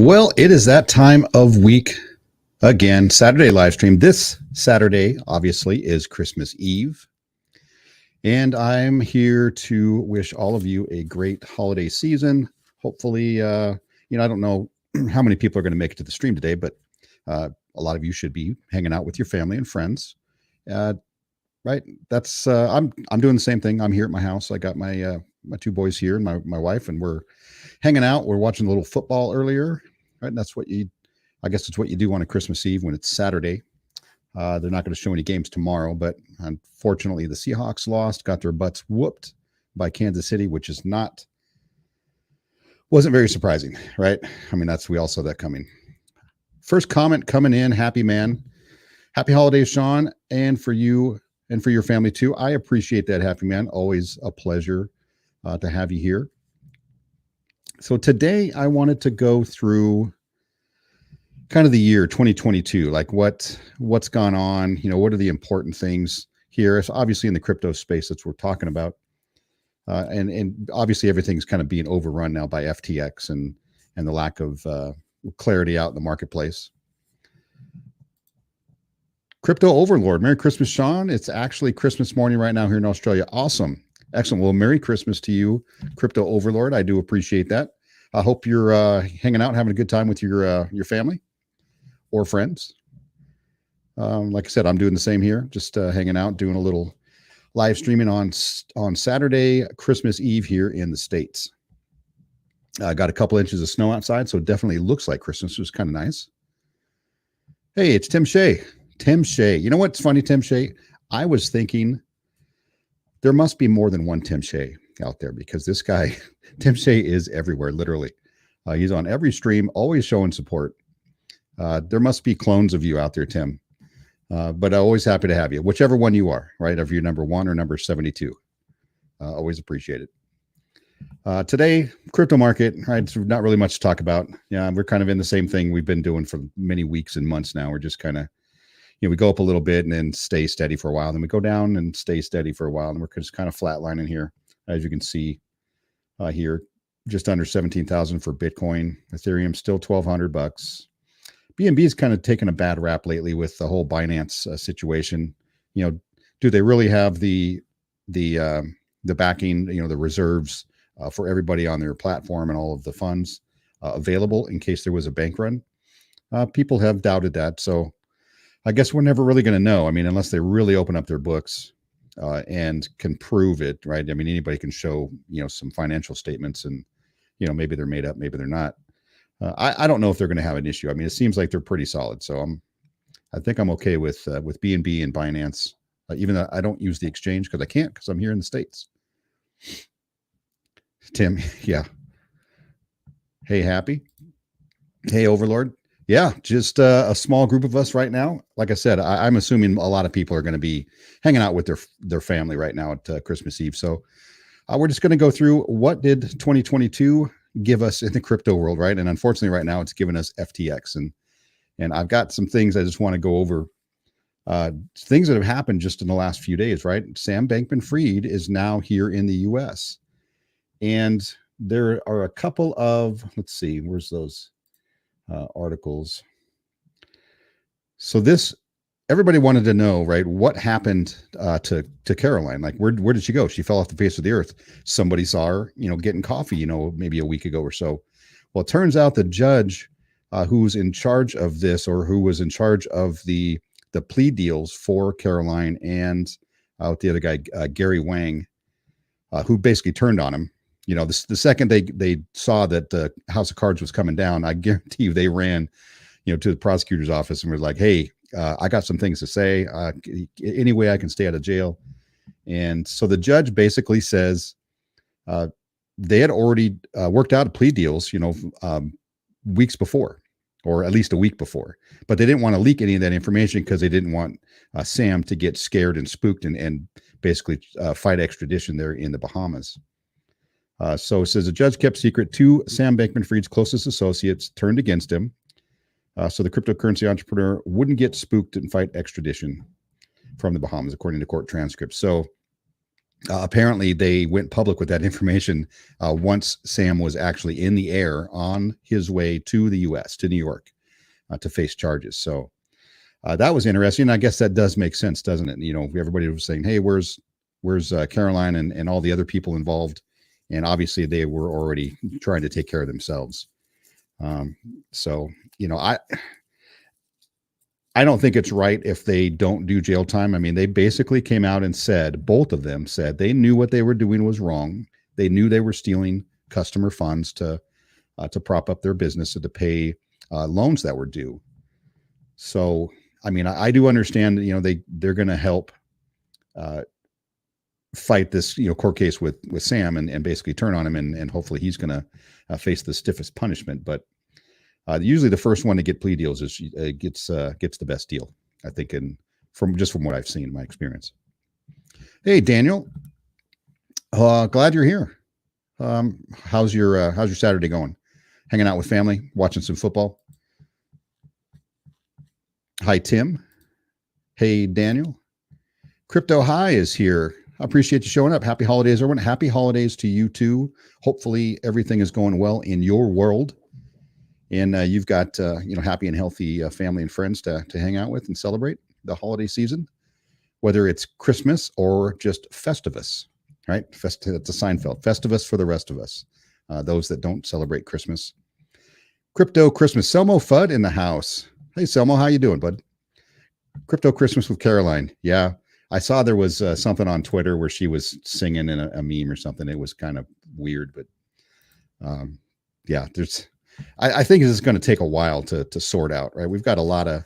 Well, it is that time of week again, Saturday live stream. This Saturday, obviously, is Christmas Eve. And I'm here to wish all of you a great holiday season. Hopefully, I don't know how many people are going to make it to the stream today, but a lot of you should be hanging out with your family and friends. Right? That's I'm doing the same thing. I'm here at my house. I got my my two boys here and my wife, and we're hanging out. We're watching a little football earlier. Right? And that's what I guess it's what you do on a Christmas Eve when it's Saturday. They're not going to show any games tomorrow, but unfortunately the Seahawks lost, got their butts whooped by Kansas City, which wasn't very surprising, right? I mean, we all saw that coming. First comment coming in, happy man. Happy holidays, Sean, and for you and for your family too. I appreciate that, happy man. Always a pleasure to have you here. So today I wanted to go through kind of the year 2022, like what's gone on, what are the important things here? So obviously in the crypto space, that's what we're talking about. And obviously everything's kind of being overrun now by FTX and the lack of clarity out in the marketplace. Crypto Overlord, Merry Christmas, Sean. It's actually Christmas morning right now here in Australia. Awesome. Excellent. Well, Merry Christmas to you, Crypto Overlord. I do appreciate that. I hope you're hanging out, having a good time with your family or friends. Like I said, I'm doing the same here, just hanging out, doing a little live streaming on Saturday, Christmas Eve here in the States. I got a couple inches of snow outside, so it definitely looks like Christmas. It was kind of nice. Hey, it's Tim Shea. Tim Shea. You know what's funny, Tim Shea? I was thinking there must be more than one Tim Shea out there because this guy, Tim Shea, is everywhere, literally. He's on every stream, always showing support. There must be clones of you out there, Tim. But I'm always happy to have you, whichever one you are, right? If you're number 1 or number 72. Always appreciate it. Today, crypto market, right? So not really much to talk about. Yeah, we're kind of in the same thing we've been doing for many weeks and months now. We're just kind of, we go up a little bit and then stay steady for a while. Then we go down and stay steady for a while. And we're just kind of flatlining here. As you can see here, just under 17,000 for Bitcoin. Ethereum still $1,200. BNB is kind of taken a bad rap lately with the whole Binance situation. Do they really have the backing, the reserves for everybody on their platform and all of the funds available in case there was a bank run? People have doubted that. So I guess we're never really going to know. I mean, unless they really open up their books and can prove it, right? I mean, anybody can show, some financial statements and, maybe they're made up, maybe they're not. I don't know if they're going to have an issue. I mean, it seems like they're pretty solid. So I think I'm okay with BNB and Binance, even though I don't use the exchange because I can't because I'm here in the States. Tim, yeah. Hey, Happy. Hey, Overlord. Yeah, just a small group of us right now. Like I said, I'm assuming a lot of people are going to be hanging out with their family right now at Christmas Eve. So we're just going to go through what did 2022 give us in the crypto world, right? And unfortunately, right now it's given us FTX, and I've got some things I just want to go over. Things that have happened just in the last few days, right? Sam Bankman-Fried is now here in the U.S. and there are a couple of, let's see, where's those articles? So everybody wanted to know, right? What happened to Caroline? Like, where did she go? She fell off the face of the earth. Somebody saw her, getting coffee, maybe a week ago or so. Well, it turns out the judge who's in charge of this, or who was in charge of the plea deals for Caroline and the other guy, Gary Wang, who basically turned on him. The second they saw that the House of Cards was coming down, I guarantee you they ran, to the prosecutor's office and were like, hey, I got some things to say. Any way I can stay out of jail. And so the judge basically says they had already worked out plea deals, weeks before, or at least a week before. But they didn't want to leak any of that information because they didn't want Sam to get scared and spooked and basically fight extradition there in the Bahamas. So it says the judge kept secret. 2 Sam Bankman-Fried's closest associates turned against him. So the cryptocurrency entrepreneur wouldn't get spooked and fight extradition from the Bahamas, according to court transcripts. So Apparently, they went public with that information once Sam was actually in the air on his way to the U.S., to New York, to face charges. So that was interesting. I guess that does make sense, doesn't it? Everybody was saying, "Hey, where's Caroline and all the other people involved?" And obviously, they were already trying to take care of themselves. So I don't think it's right if they don't do jail time. I mean, they basically came out and said, both of them said they knew what they were doing was wrong. They knew they were stealing customer funds to prop up their business and to pay loans that were due. So, I mean, I do understand, they're going to help fight this, court case with Sam and basically turn on him, and hopefully he's going to face the stiffest punishment. But usually the first one to get plea deals gets the best deal, I think, from what I've seen in my experience. Hey, Daniel, glad you're here. How's your Saturday going? Hanging out with family, watching some football? Hi, Tim. Hey, Daniel. Crypto High is here. I appreciate you showing up. Happy holidays, everyone. Happy holidays to you too. Hopefully everything is going well in your world. And you've got, happy and healthy family and friends to hang out with and celebrate the holiday season, whether it's Christmas or just Festivus, right? That's a Seinfeld. Festivus for the rest of us, those that don't celebrate Christmas. Crypto Christmas. Selmo Fudd in the house. Hey, Selmo, how you doing, bud? Crypto Christmas with Caroline. Yeah, I saw there was something on Twitter where she was singing in a meme or something. It was kind of weird, but yeah, I think this is going to take a while to sort out, right? We've got a lot of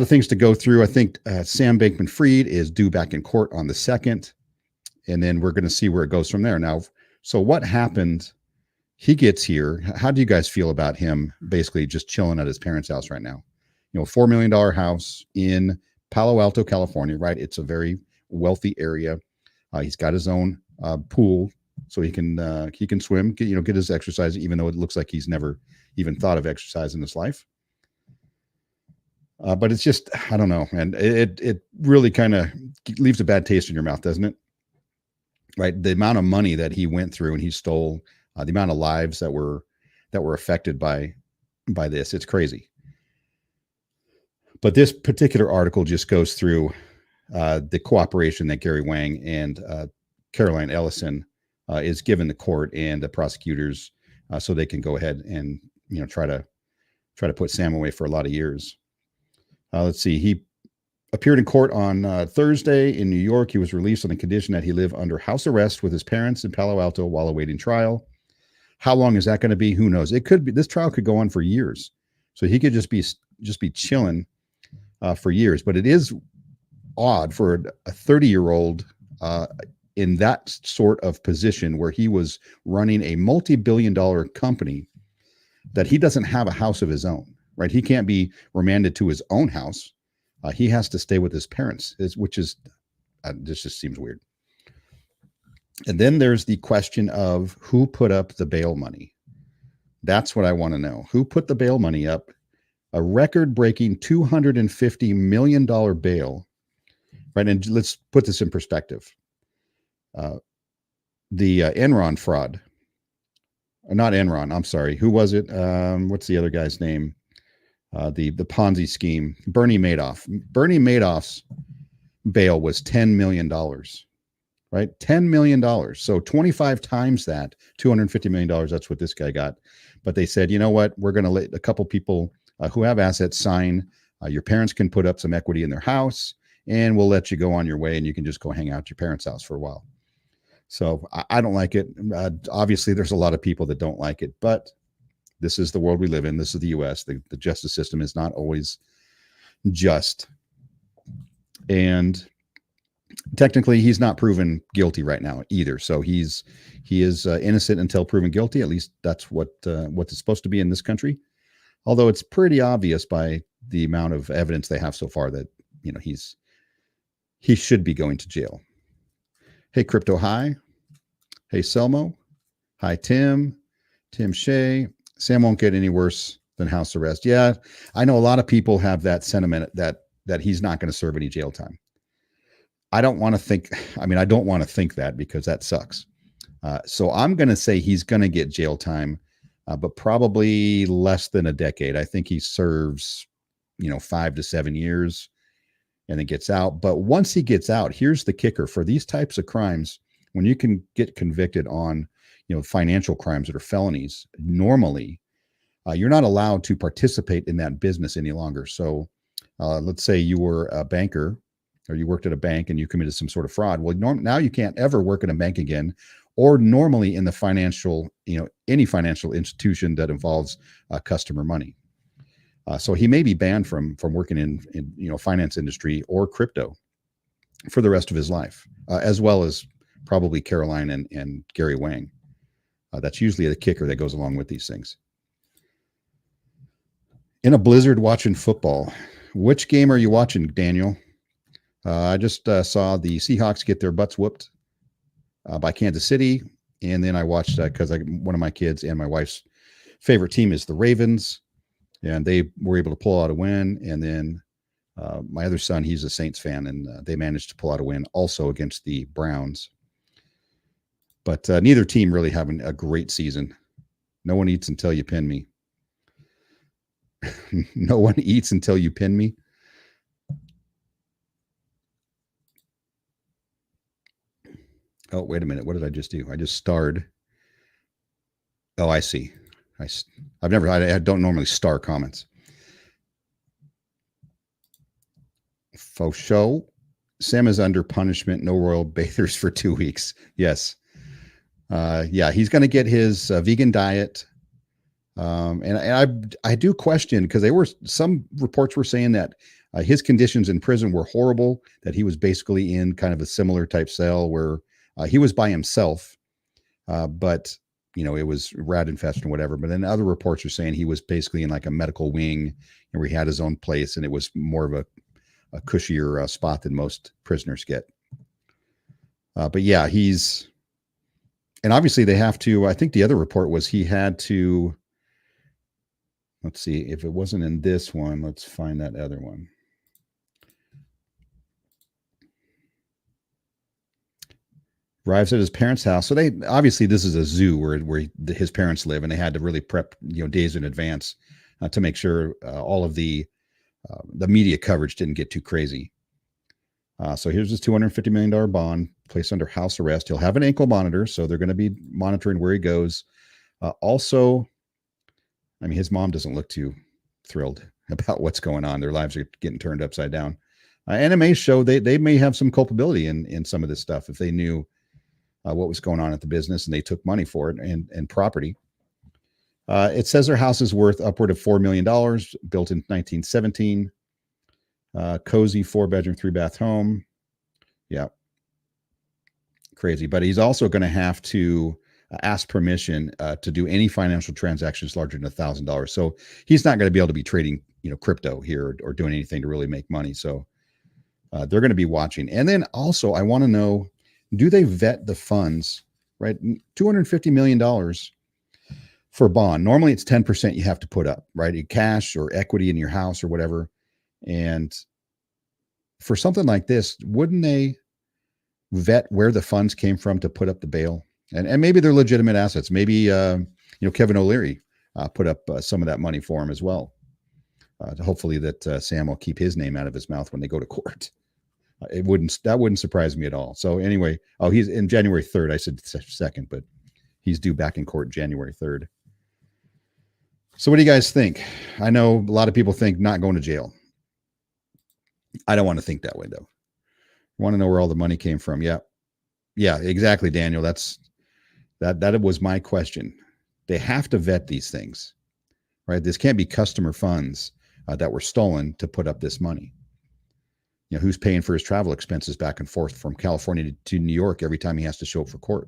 things to go through. I think Sam Bankman-Fried is due back in court on the 2nd, and then we're going to see where it goes from there. Now, so what happened? He gets here. How do you guys feel about him basically just chilling at his parents' house right now? $4 million house in Palo Alto, California, right? It's a very wealthy area. He's got his own pool, so he can swim, get his exercise, even though it looks like he's never even thought of exercise in his life. But it's just, I don't know, and it really kind of leaves a bad taste in your mouth, doesn't it? Right? The amount of money that he went through and he stole, the amount of lives that were affected by this, it's crazy. But this particular article just goes through the cooperation that Gary Wang and Caroline Ellison is given the court and the prosecutors, so they can go ahead and try to put Sam away for a lot of years. Let's see. He appeared in court on Thursday in New York. He was released on the condition that he live under house arrest with his parents in Palo Alto while awaiting trial. How long is that going to be? Who knows? It could be. This trial could go on for years, so he could just be chilling for years. But it is odd for a 30-year-old in that sort of position where he was running a multi-billion-dollar company that he doesn't have a house of his own, right? He can't be remanded to his own house. He has to stay with his parents, which is, this just seems weird. And then there's the question of who put up the bail money. That's what I want to know. Who put the bail money up? A record-breaking $250 million bail, right? And let's put this in perspective. The Enron fraud, not Enron, I'm sorry. Who was it? What's the other guy's name? The Ponzi scheme, Bernie Madoff. Bernie Madoff's bail was $10 million, right? $10 million. So 25 times that, $250 million. That's what this guy got. But they said, you know what? We're going to let a couple people who have assets sign. Your parents can put up some equity in their house, and we'll let you go on your way, and you can just go hang out at your parents' house for a while. So I don't like it. Obviously, there's a lot of people that don't like it, but this is the world we live in. This is the U.S. The justice system is not always just. And technically, he's not proven guilty right now either. So he is innocent until proven guilty. At least that's what it's supposed to be in this country. Although it's pretty obvious by the amount of evidence they have so far that he should be going to jail. Hey, Crypto High. Hey, Selmo. Hi, Tim Shea. Sam won't get any worse than house arrest. Yeah, I know a lot of people have that sentiment that he's not going to serve any jail time. I don't want to think, I don't want to think that because that sucks. So I'm going to say he's going to get jail time, but probably less than a decade. I think he serves, 5 to 7 years and then gets out. But once he gets out, here's the kicker for these types of crimes. When you can get convicted on, financial crimes that are felonies, normally you're not allowed to participate in that business any longer. So let's say you were a banker or you worked at a bank and you committed some sort of fraud. Well, now you can't ever work in a bank again, or normally in the financial, any financial institution that involves customer money. So he may be banned from working in finance industry or crypto for the rest of his life, as well as probably Caroline and Gary Wang. That's usually the kicker that goes along with these things. In a blizzard watching football, which game are you watching, Daniel? I just saw the Seahawks get their butts whooped by Kansas City, and then I watched because one of my kids and my wife's favorite team is the Ravens, and they were able to pull out a win. And then my other son, he's a Saints fan, and they managed to pull out a win also against the Browns. But neither team really having a great season. No one eats until you pin me. No one eats until you pin me. Oh, wait a minute. What did I just do? I just starred. Oh, I see. I don't normally star comments. Faux show. Sam is under punishment. No royal bathers for 2 weeks. Yes. Yeah, he's going to get his vegan diet. And I do question, because some reports were saying that his conditions in prison were horrible, that he was basically in kind of a similar type cell where he was by himself, but it was rat infested and whatever. But then other reports are saying he was basically in like a medical wing where he had his own place, and it was more of a cushier spot than most prisoners get. But yeah, and obviously they have to, I think the other report was he had to, let's see, if it wasn't in this one, let's find that other one. Arrives at his parents' house. So they obviously, this is a zoo where his parents live, and they had to really prep days in advance to make sure all of the media coverage didn't get too crazy. So here's his $250 million bond, placed under house arrest. He'll have an ankle monitor, so they're going to be monitoring where he goes. Also, his mom doesn't look too thrilled about what's going on. Their lives are getting turned upside down. And it may show they may have some culpability in some of this stuff if they knew what was going on at the business and they took money for it and property. It says their house is worth upward of $4 million, built in 1917. Cozy 4-bedroom, 3-bath home. Yeah. Crazy. But he's also going to have to ask permission to do any financial transactions larger than $1,000. So he's not going to be able to be trading, crypto here or doing anything to really make money. So they're going to be watching. And then also I want to know, do they vet the funds, right? $250 million for bond. Normally it's 10% you have to put up, right? In cash or equity in your house or whatever. And for something like this, wouldn't they vet where the funds came from to put up the bail? And maybe they're legitimate assets. Maybe, Kevin O'Leary put up some of that money for him as well. Hopefully that Sam will keep his name out of his mouth when they go to court. That wouldn't surprise me at all. So anyway, he's in January 3rd. I said 2nd, but he's due back in court January 3rd. So what do you guys think? I know a lot of people think not going to jail. I don't want to think that way though. I want to know where all the money came from. Yeah. Yeah, exactly, Daniel. That was my question. They have to vet these things, right? This can't be customer funds that were stolen to put up this money. Who's paying for his travel expenses back and forth from California to New York every time he has to show up for court?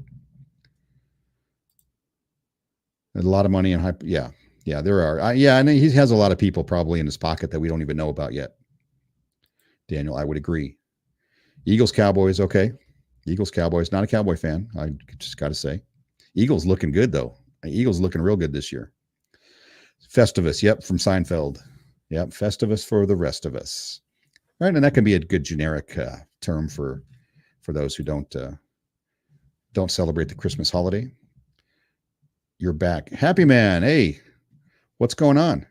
There's a lot of money in yeah, there are. And he has a lot of people probably in his pocket that we don't even know about yet. Daniel, I would agree. Eagles, Cowboys, okay. Eagles, Cowboys, not a Cowboy fan. I just got to say. Eagles looking good, though. Eagles looking real good this year. Festivus, yep, from Seinfeld. Yep, Festivus for the rest of us. right? And that can be a good generic term for those who don't celebrate the Christmas holiday. You're back. Happy man. Hey, what's going on?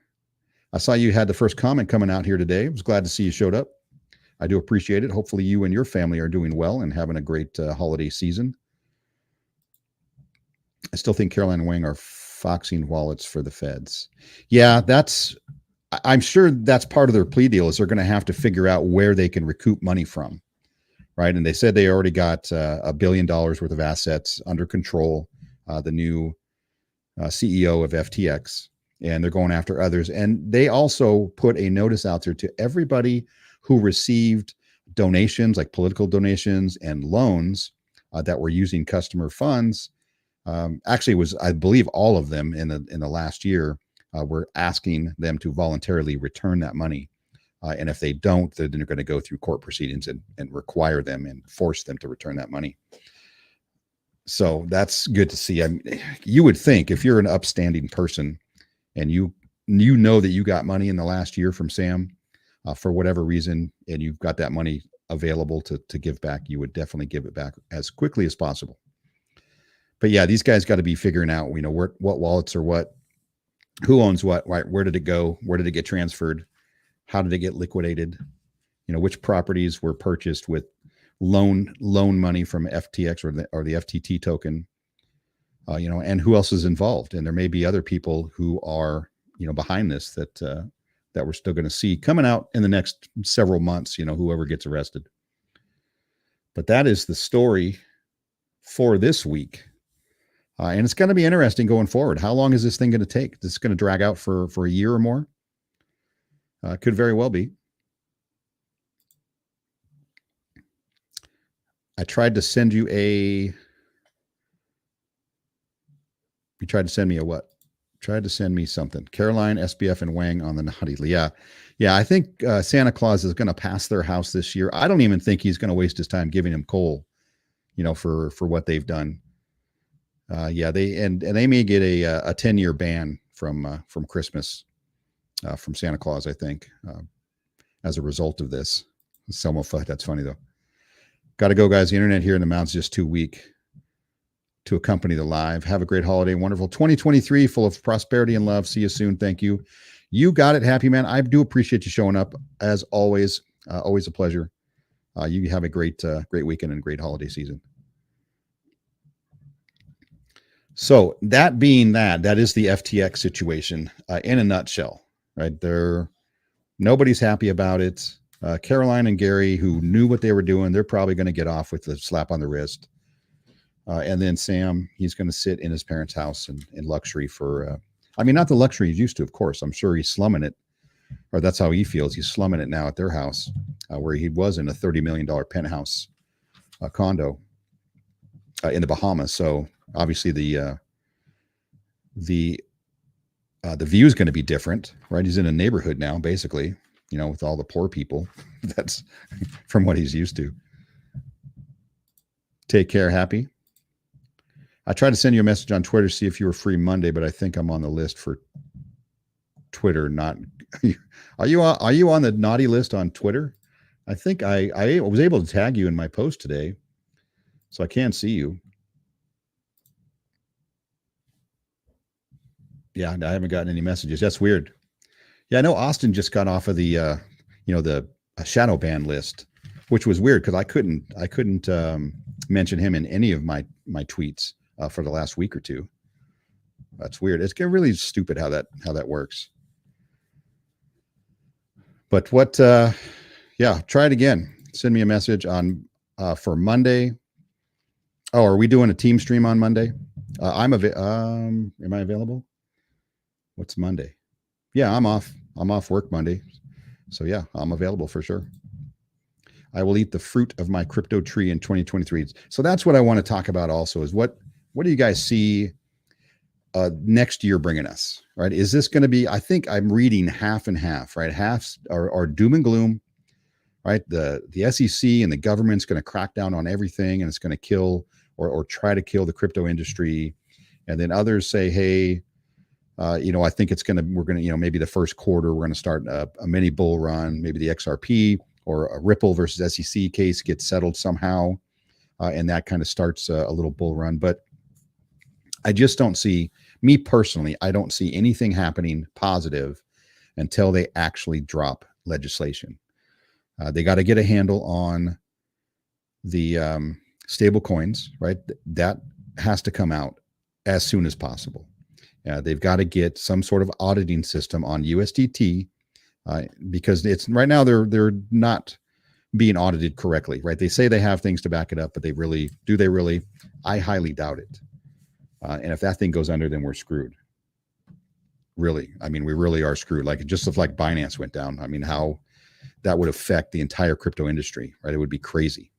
I saw you had the first comment coming out here today. I was glad to see you showed up. I do appreciate it. Hopefully you and your family are doing well and having a great holiday season. I still think Caroline and Wang are foxing wallets for the feds. Yeah, I'm sure that's part of their plea deal is they're going to have to figure out where they can recoup money from, right? And they said they already got $1 billion worth of assets under control, the new CEO of FTX, and they're going after others. And they also put a notice out there to everybody who received donations, like political donations and loans that were using customer funds. Actually, it was, I believe, all of them in the last year were asking them to voluntarily return that money. And if they don't, then they're going to go through court proceedings and require them and force them to return that money. So that's good to see. I mean, you would think if you're an upstanding person and you know that you got money in the last year from Sam for whatever reason, and you've got that money available to give back, you would definitely give it back as quickly as possible. But yeah, these guys got to be figuring out, what wallets are what, who owns what, right? Where did it go? Where did it get transferred? How did it get liquidated? Which properties were purchased with loan money from FTX or the FTT token, and who else is involved? And there may be other people who are, behind this that we're still going to see coming out in the next several months, whoever gets arrested. But that is the story for this week. And it's going to be interesting going forward. How long is this thing going to take? Is this going to drag out for a year or more? Could very well be. I tried to send you you tried to send me a what? Tried to send me something. Caroline, SBF, and Wang on the naughty list. Yeah. I think Santa Claus is going to pass their house this year. I don't even think he's going to waste his time giving him coal, for what they've done. They may get a 10-year ban from Christmas from Santa Claus, I think, as a result of this. Selma Fuck, that's funny though. Got to go, guys. The internet here in the mountains is just too weak to accompany the live. Have a great holiday. Wonderful 2023, full of prosperity and love. See you soon. Thank you. You got it, Happy Man. I do appreciate you showing up as always. Always a pleasure. You have a great weekend and great holiday season. So that being that is the FTX situation in a nutshell, right? Nobody's happy about it. Caroline and Gary, who knew what they were doing, they're probably going to get off with a slap on the wrist. And then Sam, he's going to sit in his parents' house in luxury for, not the luxury he's used to, of course. I'm sure he's slumming it, or that's how he feels. He's slumming it now at their house, where he was in a $30 million penthouse condo in the Bahamas. So obviously the view is going to be different, right? He's in a neighborhood now, basically, with all the poor people. That's from what he's used to. Take care, Happy. I tried to send you a message on Twitter, see if you were free Monday, but I think I'm on the list for Twitter. Not are you on the naughty list on Twitter? I think I was able to tag you in my post today, so I can see you. Yeah, I haven't gotten any messages. That's weird. Yeah, I know Austin just got off of the shadow ban list, which was weird because I couldn't mention him in any of my tweets for the last week or two. That's weird. It's really stupid how that works. But try it again. Send me a message on for Monday. Oh, are we doing a team stream on Monday? Am I available? What's Monday? Yeah, I'm off. I'm off work Monday. So yeah, I'm available for sure. I will eat the fruit of my crypto tree in 2023. So that's what I want to talk about also is what do you guys see next year bringing us, right? Is this going to be, I think I'm reading half and half, right? Half are doom and gloom, right? The SEC and the government's going to crack down on everything and it's going to kill or try to kill the crypto industry. And then others say, hey, I think we're going to, maybe the first quarter, we're going to start a mini bull run, maybe the XRP or a Ripple versus SEC case gets settled somehow, and that kind of starts a little bull run. But I just don't see, me personally, I don't see anything happening positive until they actually drop legislation. They got to get a handle on the stable coins, right? That has to come out as soon as possible. They've got to get some sort of auditing system on USDT, because it's right now they're not being audited correctly, right? They say they have things to back it up, but do they really? I highly doubt it. And if that thing goes under, then we're screwed. Really, I mean, we really are screwed. Like, just if like Binance went down, I mean, how that would affect the entire crypto industry, right? It would be crazy.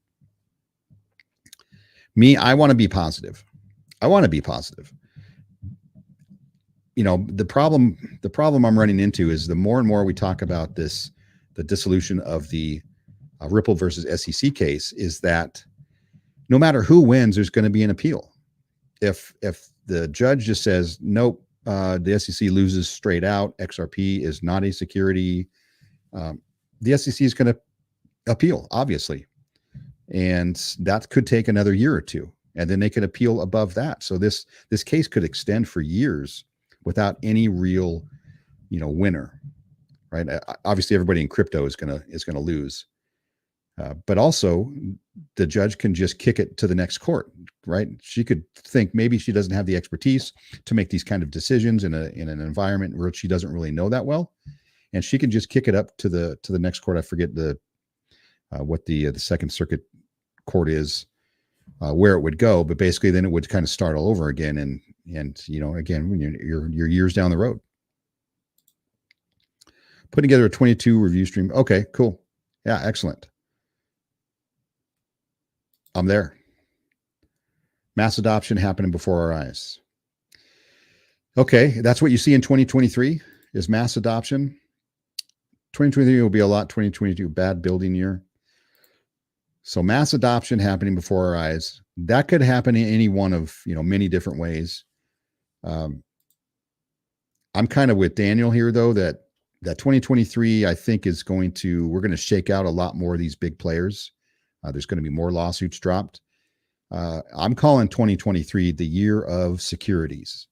Me, I want to be positive. I want to be positive. You know, the problem I'm running into is the more and more we talk about this, the dissolution of the Ripple versus SEC case, is that no matter who wins, there's going to be an appeal. If the judge just says, nope, the SEC loses straight out, XRP is not a security, the SEC is going to appeal, obviously. And that could take another year or two. And then they could appeal above that. So this case could extend for years without any real, winner, right? Obviously, everybody in crypto is going to lose. But also, the judge can just kick it to the next court, right? She could think maybe she doesn't have the expertise to make these kind of decisions in an environment where she doesn't really know that well, and she can just kick it up to the next court. I forget what the Second Circuit Court is, where it would go, but basically then it would kind of start all over again, and again, when you're years down the road. Putting together a 22 review stream. Okay, cool. Yeah, excellent. I'm there. Mass adoption happening before our eyes. Okay, that's what you see in 2023 is mass adoption. 2023 will be a lot. 2022, bad building year. So mass adoption happening before our eyes. That could happen in any one of many different ways. I'm kind of with Daniel here, though, that 2023 I think we're going to shake out a lot more of these big players. There's going to be more lawsuits dropped. I'm calling 2023 the year of securities.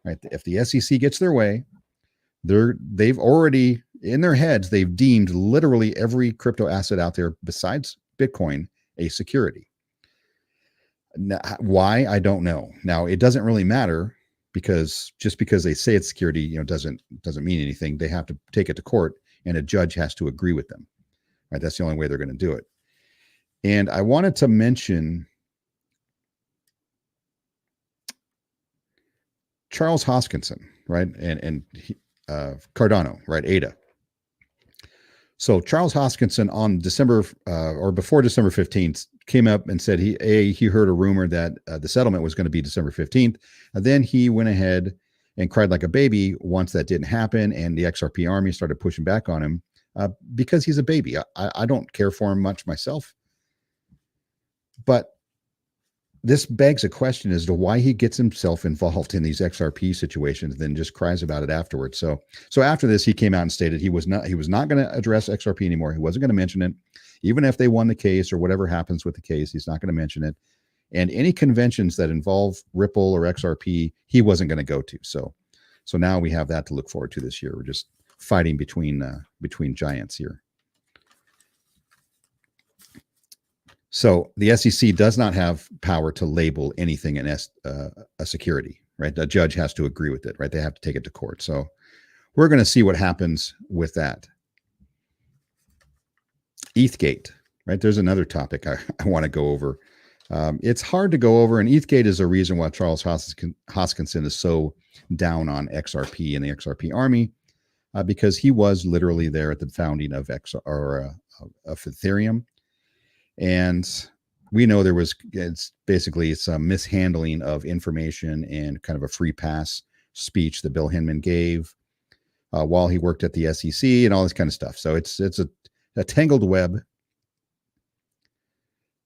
Right? If the SEC gets their way, they've already in their heads they've deemed literally every crypto asset out there besides Bitcoin a security. Now, why? I don't know. Now it doesn't really matter, because just because they say it's security, doesn't mean anything. They have to take it to court, and a judge has to agree with them. Right? That's the only way they're going to do it. And I wanted to mention Charles Hoskinson, right? And Cardano, right? ADA. So Charles Hoskinson on December or before December 15th came up and said he heard a rumor that the settlement was going to be December 15th. And then he went ahead and cried like a baby once that didn't happen, and the XRP army started pushing back on him because he's a baby. I don't care for him much myself. But this begs a question as to why he gets himself involved in these XRP situations, and then just cries about it afterwards. So after this, he came out and stated he was not going to address XRP anymore. He wasn't going to mention it, even if they won the case or whatever happens with the case. He's not going to mention it, and any conventions that involve Ripple or XRP, he wasn't going to go to. So now we have that to look forward to this year. We're just fighting between giants here. So the SEC does not have power to label anything a security, right? The judge has to agree with it, right? They have to take it to court. So we're going to see what happens with that. ETHgate, right? There's another topic I want to go over. It's hard to go over, and ETHgate is a reason why Charles Hoskinson is so down on XRP and the XRP army, because he was literally there at the founding of Ethereum. And we know it's some mishandling of information and kind of a free pass speech that Bill Hinman gave while he worked at the SEC and all this kind of stuff. So it's a tangled web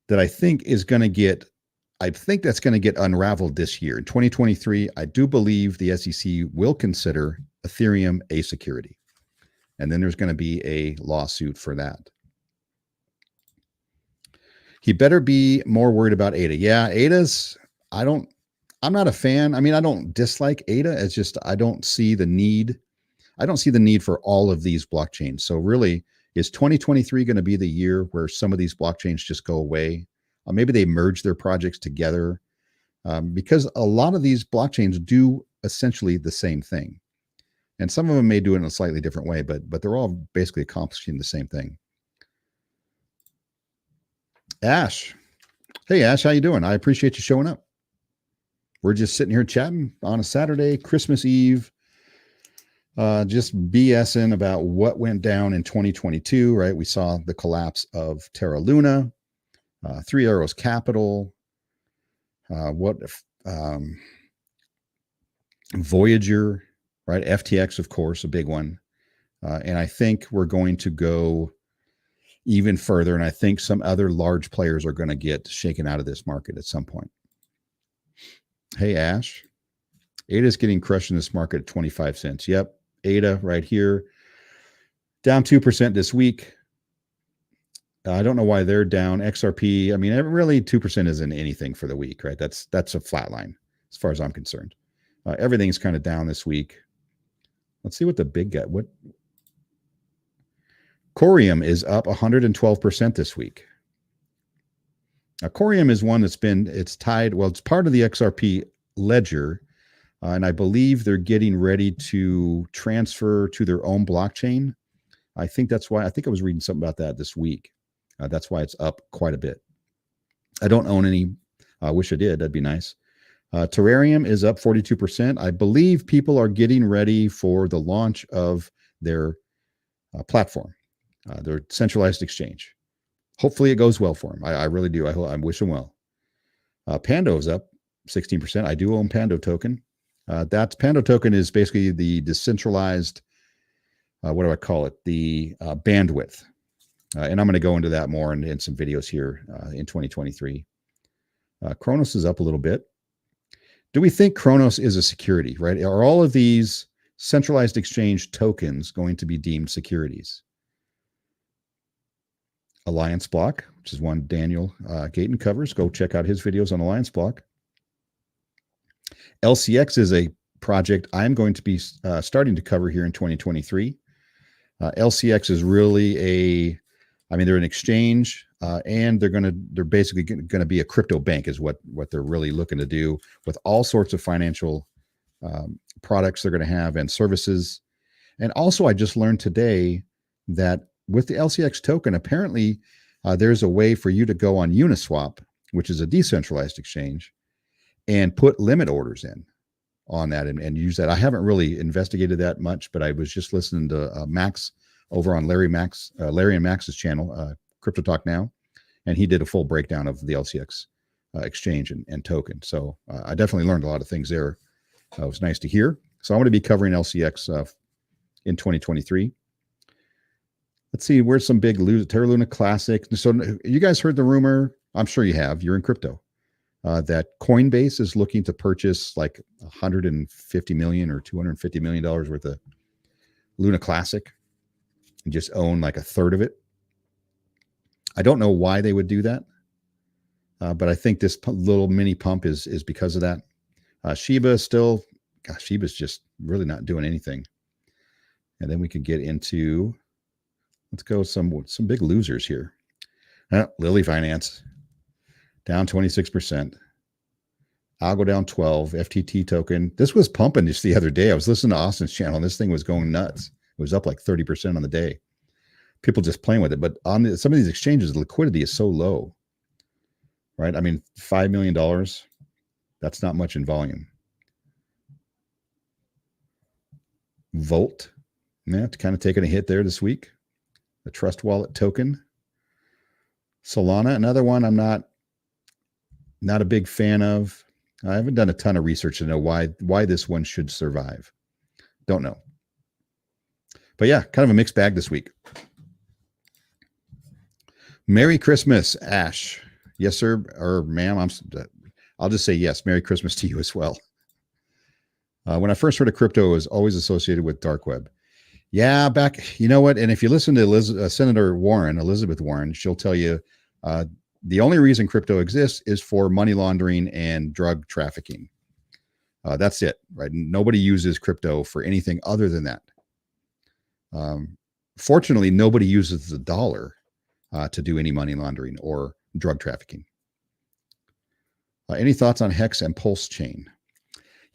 that I think that's going to get unraveled this year. In 2023, I do believe the SEC will consider Ethereum a security. And then there's going to be a lawsuit for that. He better be more worried about ADA. Yeah, ADA's, I'm not a fan. I mean, I don't dislike ADA. It's just, I don't see the need. I don't see the need for all of these blockchains. So really, is 2023 going to be the year where some of these blockchains just go away? Maybe they merge their projects together, because a lot of these blockchains do essentially the same thing. And some of them may do it in a slightly different way, but they're all basically accomplishing the same thing. Ash. Hey, Ash, how you doing? I appreciate you showing up. We're just sitting here chatting on a Saturday, Christmas Eve, just BSing about what went down in 2022, right? We saw the collapse of Terra Luna, Three Arrows Capital, Voyager, right? FTX, of course, a big one. And I think we're going to go even further. And I think some other large players are going to get shaken out of this market at some point. Hey, Ash. ADA is getting crushed in this market at 25 cents. Yep. ADA right here. Down 2% this week. I don't know why they're down. XRP, I mean, really 2% isn't anything for the week, right? That's a flat line as far as I'm concerned. Everything's kind of down this week. Let's see what the big guy, Corium is up 112% this week. Now, Corium is one it's tied, well, it's part of the XRP ledger, and I believe they're getting ready to transfer to their own blockchain. I think that's why, I think I was reading something about that this week. That's why it's up quite a bit. I don't own any. I wish I did. That'd be nice. Terrarium is up 42%. I believe people are getting ready for the launch of their platform, their centralized exchange. Hopefully it goes well for them. I really do. I wish them well. Pando is up 16%. I do own Pando token. Pando token is basically the decentralized, what do I call it? The bandwidth. And I'm going to go into that more in some videos here in 2023. Kronos is up a little bit. Do we think Kronos is a security, right? Are all of these centralized exchange tokens going to be deemed securities? Alliance Block, which is one Daniel Gayton covers. Go check out his videos on Alliance Block. LCX is a project I'm going to be starting to cover here in 2023. LCX is really they're an exchange, and they're basically going to be a crypto bank is what they're really looking to do with all sorts of financial products they're going to have and services. And also, I just learned today that with the LCX token, apparently there's a way for you to go on Uniswap, which is a decentralized exchange, and put limit orders in on that and use that. I haven't really investigated that much, but I was just listening to Max over on Larry and Max's channel, Crypto Talk Now, and he did a full breakdown of the LCX exchange and token. So I definitely learned a lot of things there. It was nice to hear. So I'm going to be covering LCX in 2023. Let's see, where's some big Terra Luna Classic. So you guys heard the rumor, I'm sure you have, you're in crypto, that Coinbase is looking to purchase like $150 million or $250 million worth of Luna Classic and just own like a third of it. I don't know why they would do that, but I think this little mini pump is because of that. Shiba still, gosh, Shiba's just really not doing anything. And then we could get into, let's go some big losers here. Lily Finance down 26%. Algo down 12. FTT token. This was pumping just the other day. I was listening to Austin's channel and this thing was going nuts. It was up like 30% on the day. People just playing with it. But on some of these exchanges, the liquidity is so low, right? I mean, $5 million, that's not much in volume. Volt, yeah, kind of taking a hit there this week. The Trust Wallet token. Solana, another one I'm not a big fan of. I haven't done a ton of research to know why this one should survive. Don't know. But yeah, kind of a mixed bag this week. Merry Christmas, Ash. Yes, sir, or ma'am. I'll just say yes. Merry Christmas to you as well. When I first heard of crypto, it was always associated with dark web. Yeah, you know what? And if you listen to Senator Warren, Elizabeth Warren, she'll tell you The only reason crypto exists is for money laundering and drug trafficking. That's it, right? Nobody uses crypto for anything other than that. Fortunately, nobody uses the dollar to do any money laundering or drug trafficking. Any thoughts on Hex and Pulse Chain?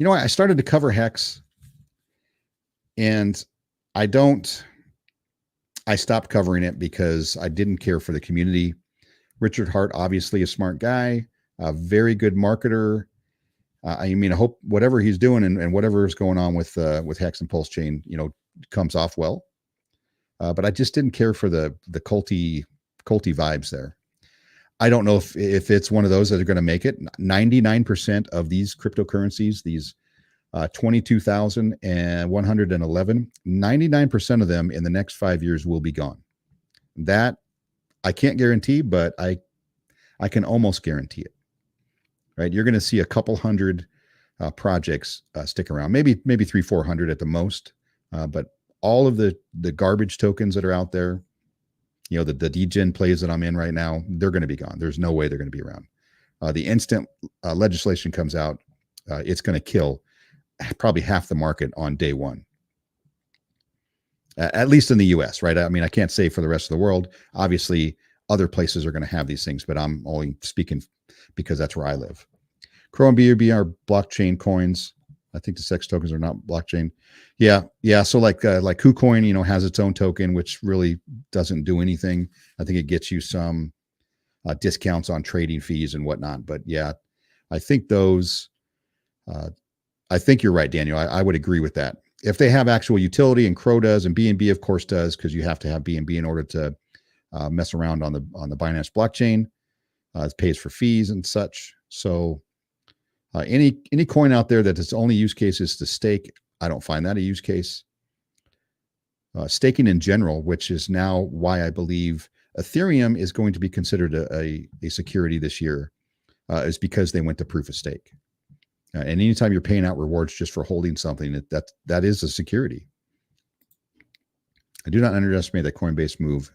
I started to cover Hex, and I stopped covering it because I didn't care for the community. Richard Hart, obviously a smart guy, a very good marketer. I hope whatever he's doing and whatever is going on with Hex and Pulse Chain, comes off well. But I just didn't care for the culty vibes there. I don't know if it's one of those that are going to make it. 99% of these cryptocurrencies, these 22,111, 99% of them in the next 5 years will be gone. That I can't guarantee, but I can almost guarantee it. Right? You're going to see a couple hundred projects stick around, maybe 300-400 at the most. But all of the garbage tokens that are out there, the degen plays that I'm in right now, they're going to be gone. There's no way they're going to be around. The instant legislation comes out, it's going to kill probably half the market on day one. At least in the US, right? I can't say for the rest of the world. Obviously, other places are going to have these things, but I'm only speaking because that's where I live. Crow and BRB are blockchain coins. I think the SEX tokens are not blockchain. Yeah. So like KuCoin, has its own token, which really doesn't do anything. I think it gets you some discounts on trading fees and whatnot. But yeah, I think those. I think you're right, Daniel. I would agree with that. If they have actual utility, and Crow does, and BNB of course does, because you have to have BNB in order to mess around on the Binance blockchain. It pays for fees and such. So any coin out there that its only use case is to stake, I don't find that a use case. Staking in general, which is now why I believe Ethereum is going to be considered a security this year, is because they went to proof of stake. And anytime you're paying out rewards just for holding something, that is a security. I do not underestimate that Coinbase move.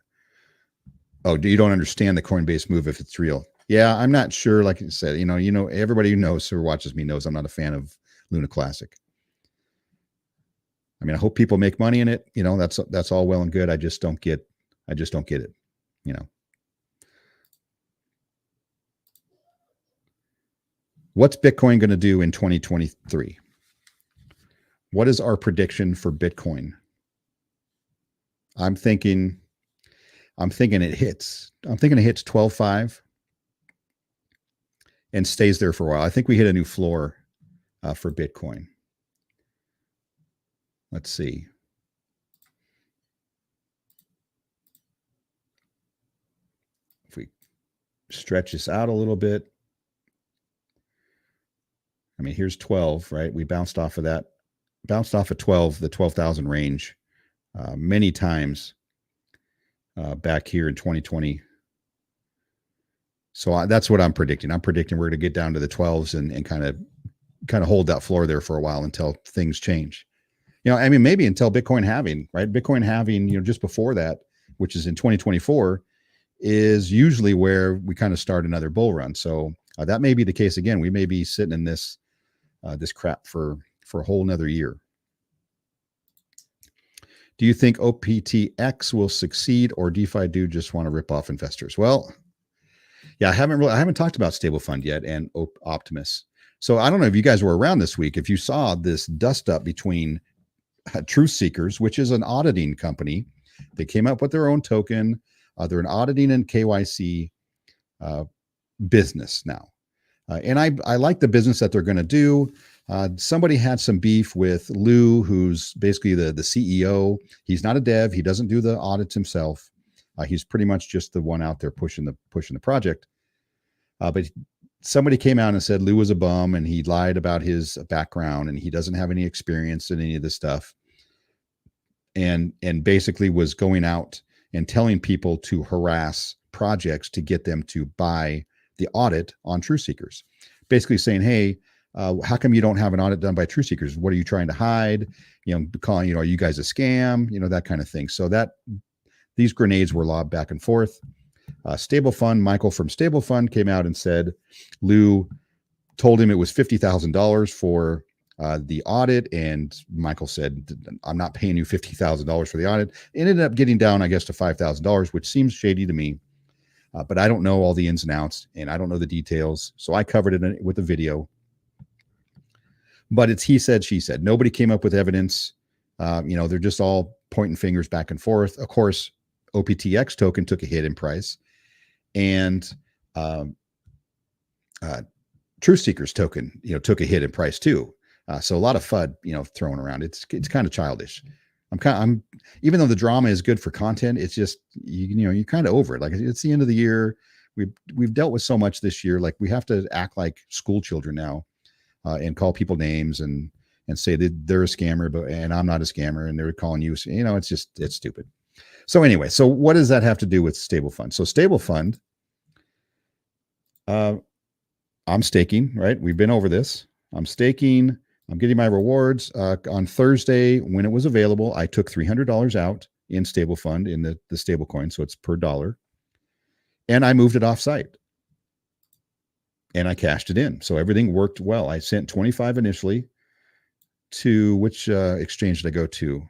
Oh, you don't understand the Coinbase move if it's real? Yeah, I'm not sure. Like I said, everybody who knows or watches me knows I'm not a fan of Luna Classic. I hope people make money in it. That's all well and good. I just don't get it. What's Bitcoin going to do in 2023? What is our prediction for Bitcoin? I'm thinking it hits 12.5 and stays there for a while. I think we hit a new floor for Bitcoin. Let's see. If we stretch this out a little bit. Here's 12, right? We bounced off of 12, the 12,000 range many times back here in 2020. So that's what I'm predicting. I'm predicting we're going to get down to the 12s and kind of hold that floor there for a while until things change. Maybe until Bitcoin halving, right? Bitcoin halving, just before that, which is in 2024, is usually where we kind of start another bull run. So that may be the case again. We may be sitting in this crap for a whole nother year. Do you think OPTX will succeed, or DeFi do just want to rip off investors? Well, yeah, I haven't talked about Stablefund yet and Optimus. So I don't know if you guys were around this week, if you saw this dust up between Truth Seekers, which is an auditing company. They came up with their own token. They're an auditing and KYC business now. And I like the business that they're going to do. Somebody had some beef with Lou, who's basically the CEO. He's not a dev. He doesn't do the audits himself. He's pretty much just the one out there pushing the project. But somebody came out and said Lou was a bum and he lied about his background and he doesn't have any experience in any of this stuff. And basically was going out and telling people to harass projects to get them to buy the audit on Truth Seekers, basically saying, hey, how come you don't have an audit done by Truth Seekers? What are you trying to hide? Calling, are you guys a scam? That kind of thing. So that these grenades were lobbed back and forth. Stablefund, Michael from Stablefund came out and said Lou told him it was $50,000 for the audit, and Michael said, I'm not paying you $50,000 for the audit. It ended up getting down, I guess, to $5,000, which seems shady to me, but I don't know all the ins and outs, and I don't know the details, so I covered it with a video. But it's he said, she said. Nobody came up with evidence. They're just all pointing fingers back and forth. Of course, OPTX token took a hit in price, and Truth Seekers token, took a hit in price too. So a lot of FUD, thrown around. It's kind of childish. I'm even though the drama is good for content, it's just you're kind of over it. Like, it's the end of the year. We've dealt with so much this year. Like, we have to act like school children now, and call people names and say that they're a scammer, and I'm not a scammer, and they're calling you. It's stupid. So anyway, so what does that have to do with Stablefund? So Stablefund, I'm staking, right? We've been over this. I'm staking. I'm getting my rewards. On Thursday, when it was available, I took $300 out in Stablefund in the stable coin. So it's per dollar. And I moved it off site. And I cashed it in. So everything worked well. I sent 25 initially to which exchange did I go to?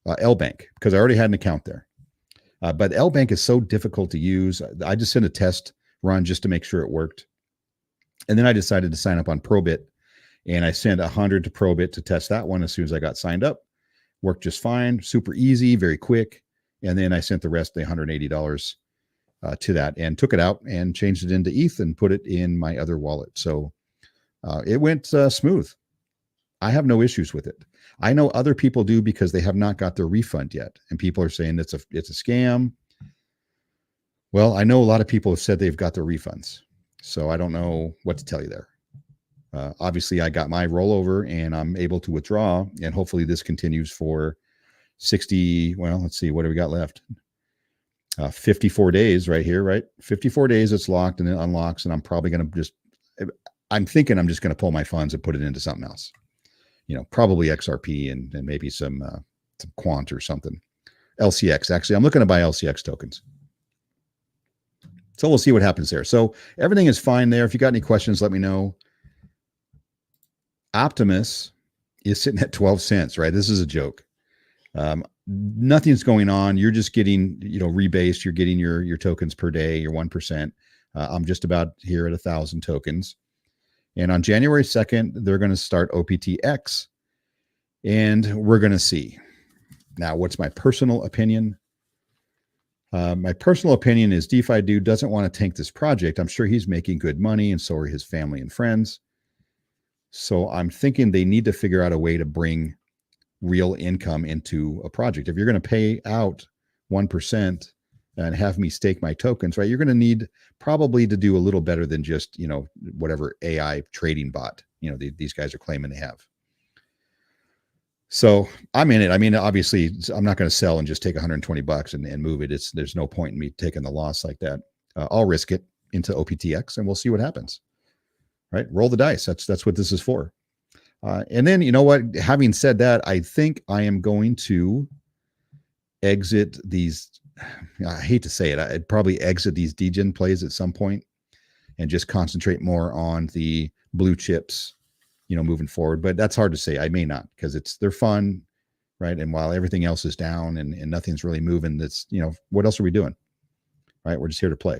LBank, because I already had an account there. But LBank is so difficult to use. I just sent a test run just to make sure it worked. And then I decided to sign up on Probit, and I sent 100 to Probit to test that one as soon as I got signed up. Worked just fine, super easy, very quick. And then I sent the rest, the $180 to that, and took it out and changed it into ETH and put it in my other wallet. So it went smooth. I have no issues with it. I know other people do because they have not got their refund yet. And people are saying it's a scam. Well, I know a lot of people have said they've got their refunds. So I don't know what to tell you there. Obviously, I got my rollover and I'm able to withdraw. And hopefully this continues for 60. Well, let's see. What do we got left? 54 days right here, right? 54 days it's locked and it unlocks. And I'm probably going to I'm thinking I'm just going to pull my funds and put it into something else. Probably XRP and maybe some quant or something. LCX. Actually, I'm looking to buy LCX tokens. So we'll see what happens there. So everything is fine there. If you got any questions, let me know. Optimus is sitting at 12 cents, right? This is a joke. Nothing's going on. You're just getting, rebased. You're getting your tokens per day, your 1%. I'm just about here at 1,000 tokens. And on January 2nd, they're going to start OPTX, and we're going to see. Now, what's my personal opinion? My personal opinion is DeFi dude doesn't want to tank this project. I'm sure he's making good money, and so are his family and friends. So I'm thinking they need to figure out a way to bring real income into a project. If you're going to pay out 1% and have me stake my tokens, right, you're going to need probably to do a little better than just, whatever AI trading bot, these guys are claiming they have. So I'm in it. I mean, obviously I'm not going to sell and just take $120 and move it. There's no point in me taking the loss like that. I'll risk it into OPTX and we'll see what happens, right? Roll the dice. That's what this is for. And then, having said that, I think I am going to exit these. I hate to say it. I'd probably exit these degen plays at some point and just concentrate more on the blue chips, moving forward. But that's hard to say. I may not, because they're fun, right? And while everything else is down and nothing's really moving, that's, what else are we doing? Right? We're just here to play.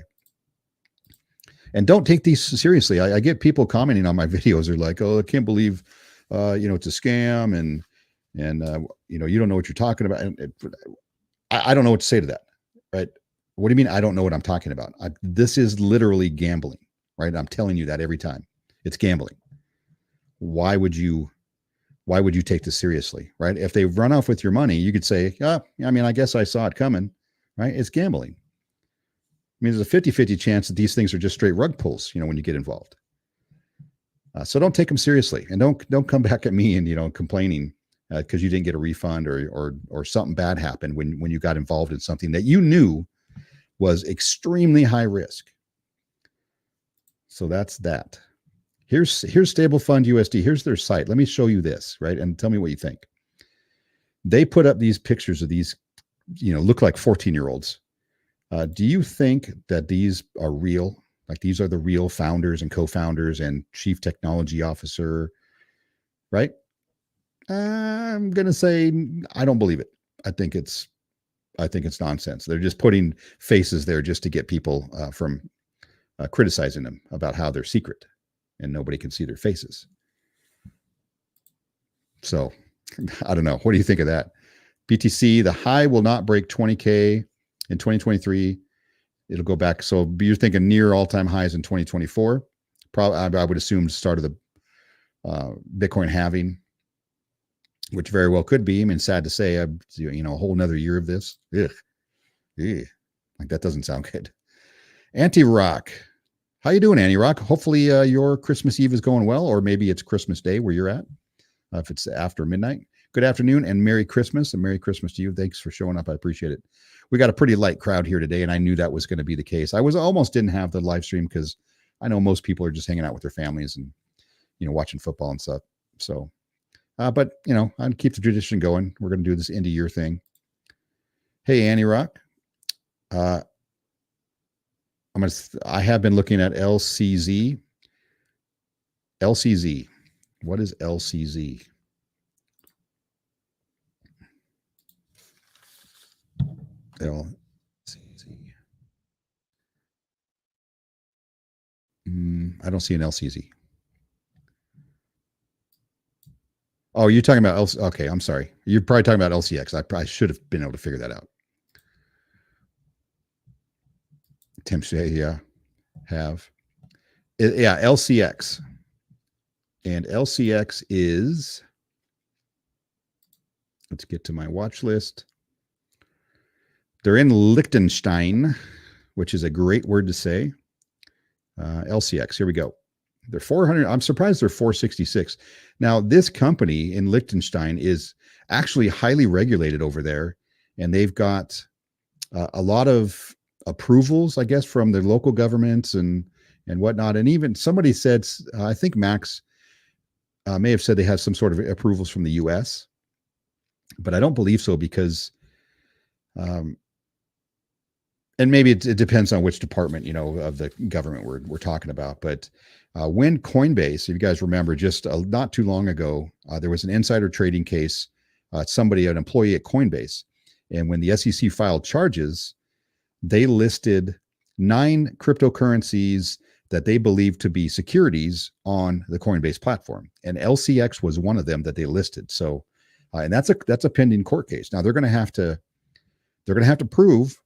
And don't take these seriously. I get people commenting on my videos. They're like, oh, I can't believe, it's a scam and you don't know what you're talking about. And I don't know what to say to that, right? What do you mean I don't know what I'm talking about? This is literally gambling, right? I'm telling you that every time. It's gambling. Why would you take this seriously, right? If they run off with your money, you could say, I guess I saw it coming, right? It's gambling. I mean, there's a 50-50 chance that these things are just straight rug pulls, when you get involved. So don't take them seriously, and don't come back at me and, complaining because you didn't get a refund or something bad happened when you got involved in something that you knew was extremely high risk. So that's that. Here's Stablefund USD. Here's their site. Let me show you this, right? And tell me what you think. They put up these pictures of these, look like 14-year-olds Do you think that these are real? Like these are the real founders and co-founders and chief technology officer, right? I'm gonna say I don't believe it. I think it's nonsense. They're just putting faces there just to get people from criticizing them about how they're secret and nobody can see their faces. So I don't know. What do you think of that? BTC, the high will not break 20K in 2023. It'll go back. So you're thinking near all-time highs in 2024. Probably, I would assume start of the Bitcoin halving, which very well could be. I mean, sad to say, a whole nother year of this. Ugh. Ugh. Like that doesn't sound good. Anti-Rock. How you doing, Anti-Rock? Hopefully your Christmas Eve is going well, or maybe it's Christmas Day where you're at. If it's after midnight. Good afternoon and Merry Christmas, and Merry Christmas to you. Thanks for showing up. I appreciate it. We got a pretty light crowd here today, and I knew that was going to be the case. I almost didn't have the live stream because I know most people are just hanging out with their families and, watching football and stuff. So, but, I'd keep the tradition going. We're going to do this end of year thing. Hey, Annie Rock. I have been looking at LCZ. LCZ. What is LCZ? LCZ. I don't see an LCZ. Oh, you're talking about LC. Okay, I'm sorry. You're probably talking about LCX. I probably should have been able to figure that out. Tim Shea, yeah, have. Yeah, LCX. And LCX is, let's get to my watch list. They're in Liechtenstein, which is a great word to say. LCX, here we go. They're 400. I'm surprised they're 466. Now, this company in Liechtenstein is actually highly regulated over there, and they've got a lot of approvals, I guess, from the local governments and whatnot. And even somebody said, I think Max may have said they have some sort of approvals from the U.S., but I don't believe so because, and maybe it depends on which department, of the government we're talking about. But when Coinbase, if you guys remember, just not too long ago, there was an insider trading case, an employee at Coinbase. And when the SEC filed charges, they listed 9 cryptocurrencies that they believed to be securities on the Coinbase platform, and LCX was one of them that they listed. So, and that's a pending court case. Now they're going to have to prove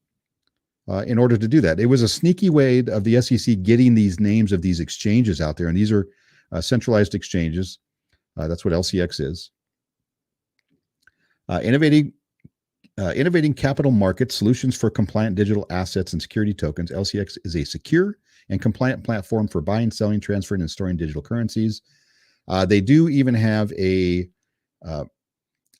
in order to do that. It was a sneaky way of the SEC getting these names of these exchanges out there, and these are centralized exchanges. That's what LCX is. Innovating capital market solutions for compliant digital assets and security tokens. LCX is a secure and compliant platform for buying, selling, transferring, and storing digital currencies. They do even have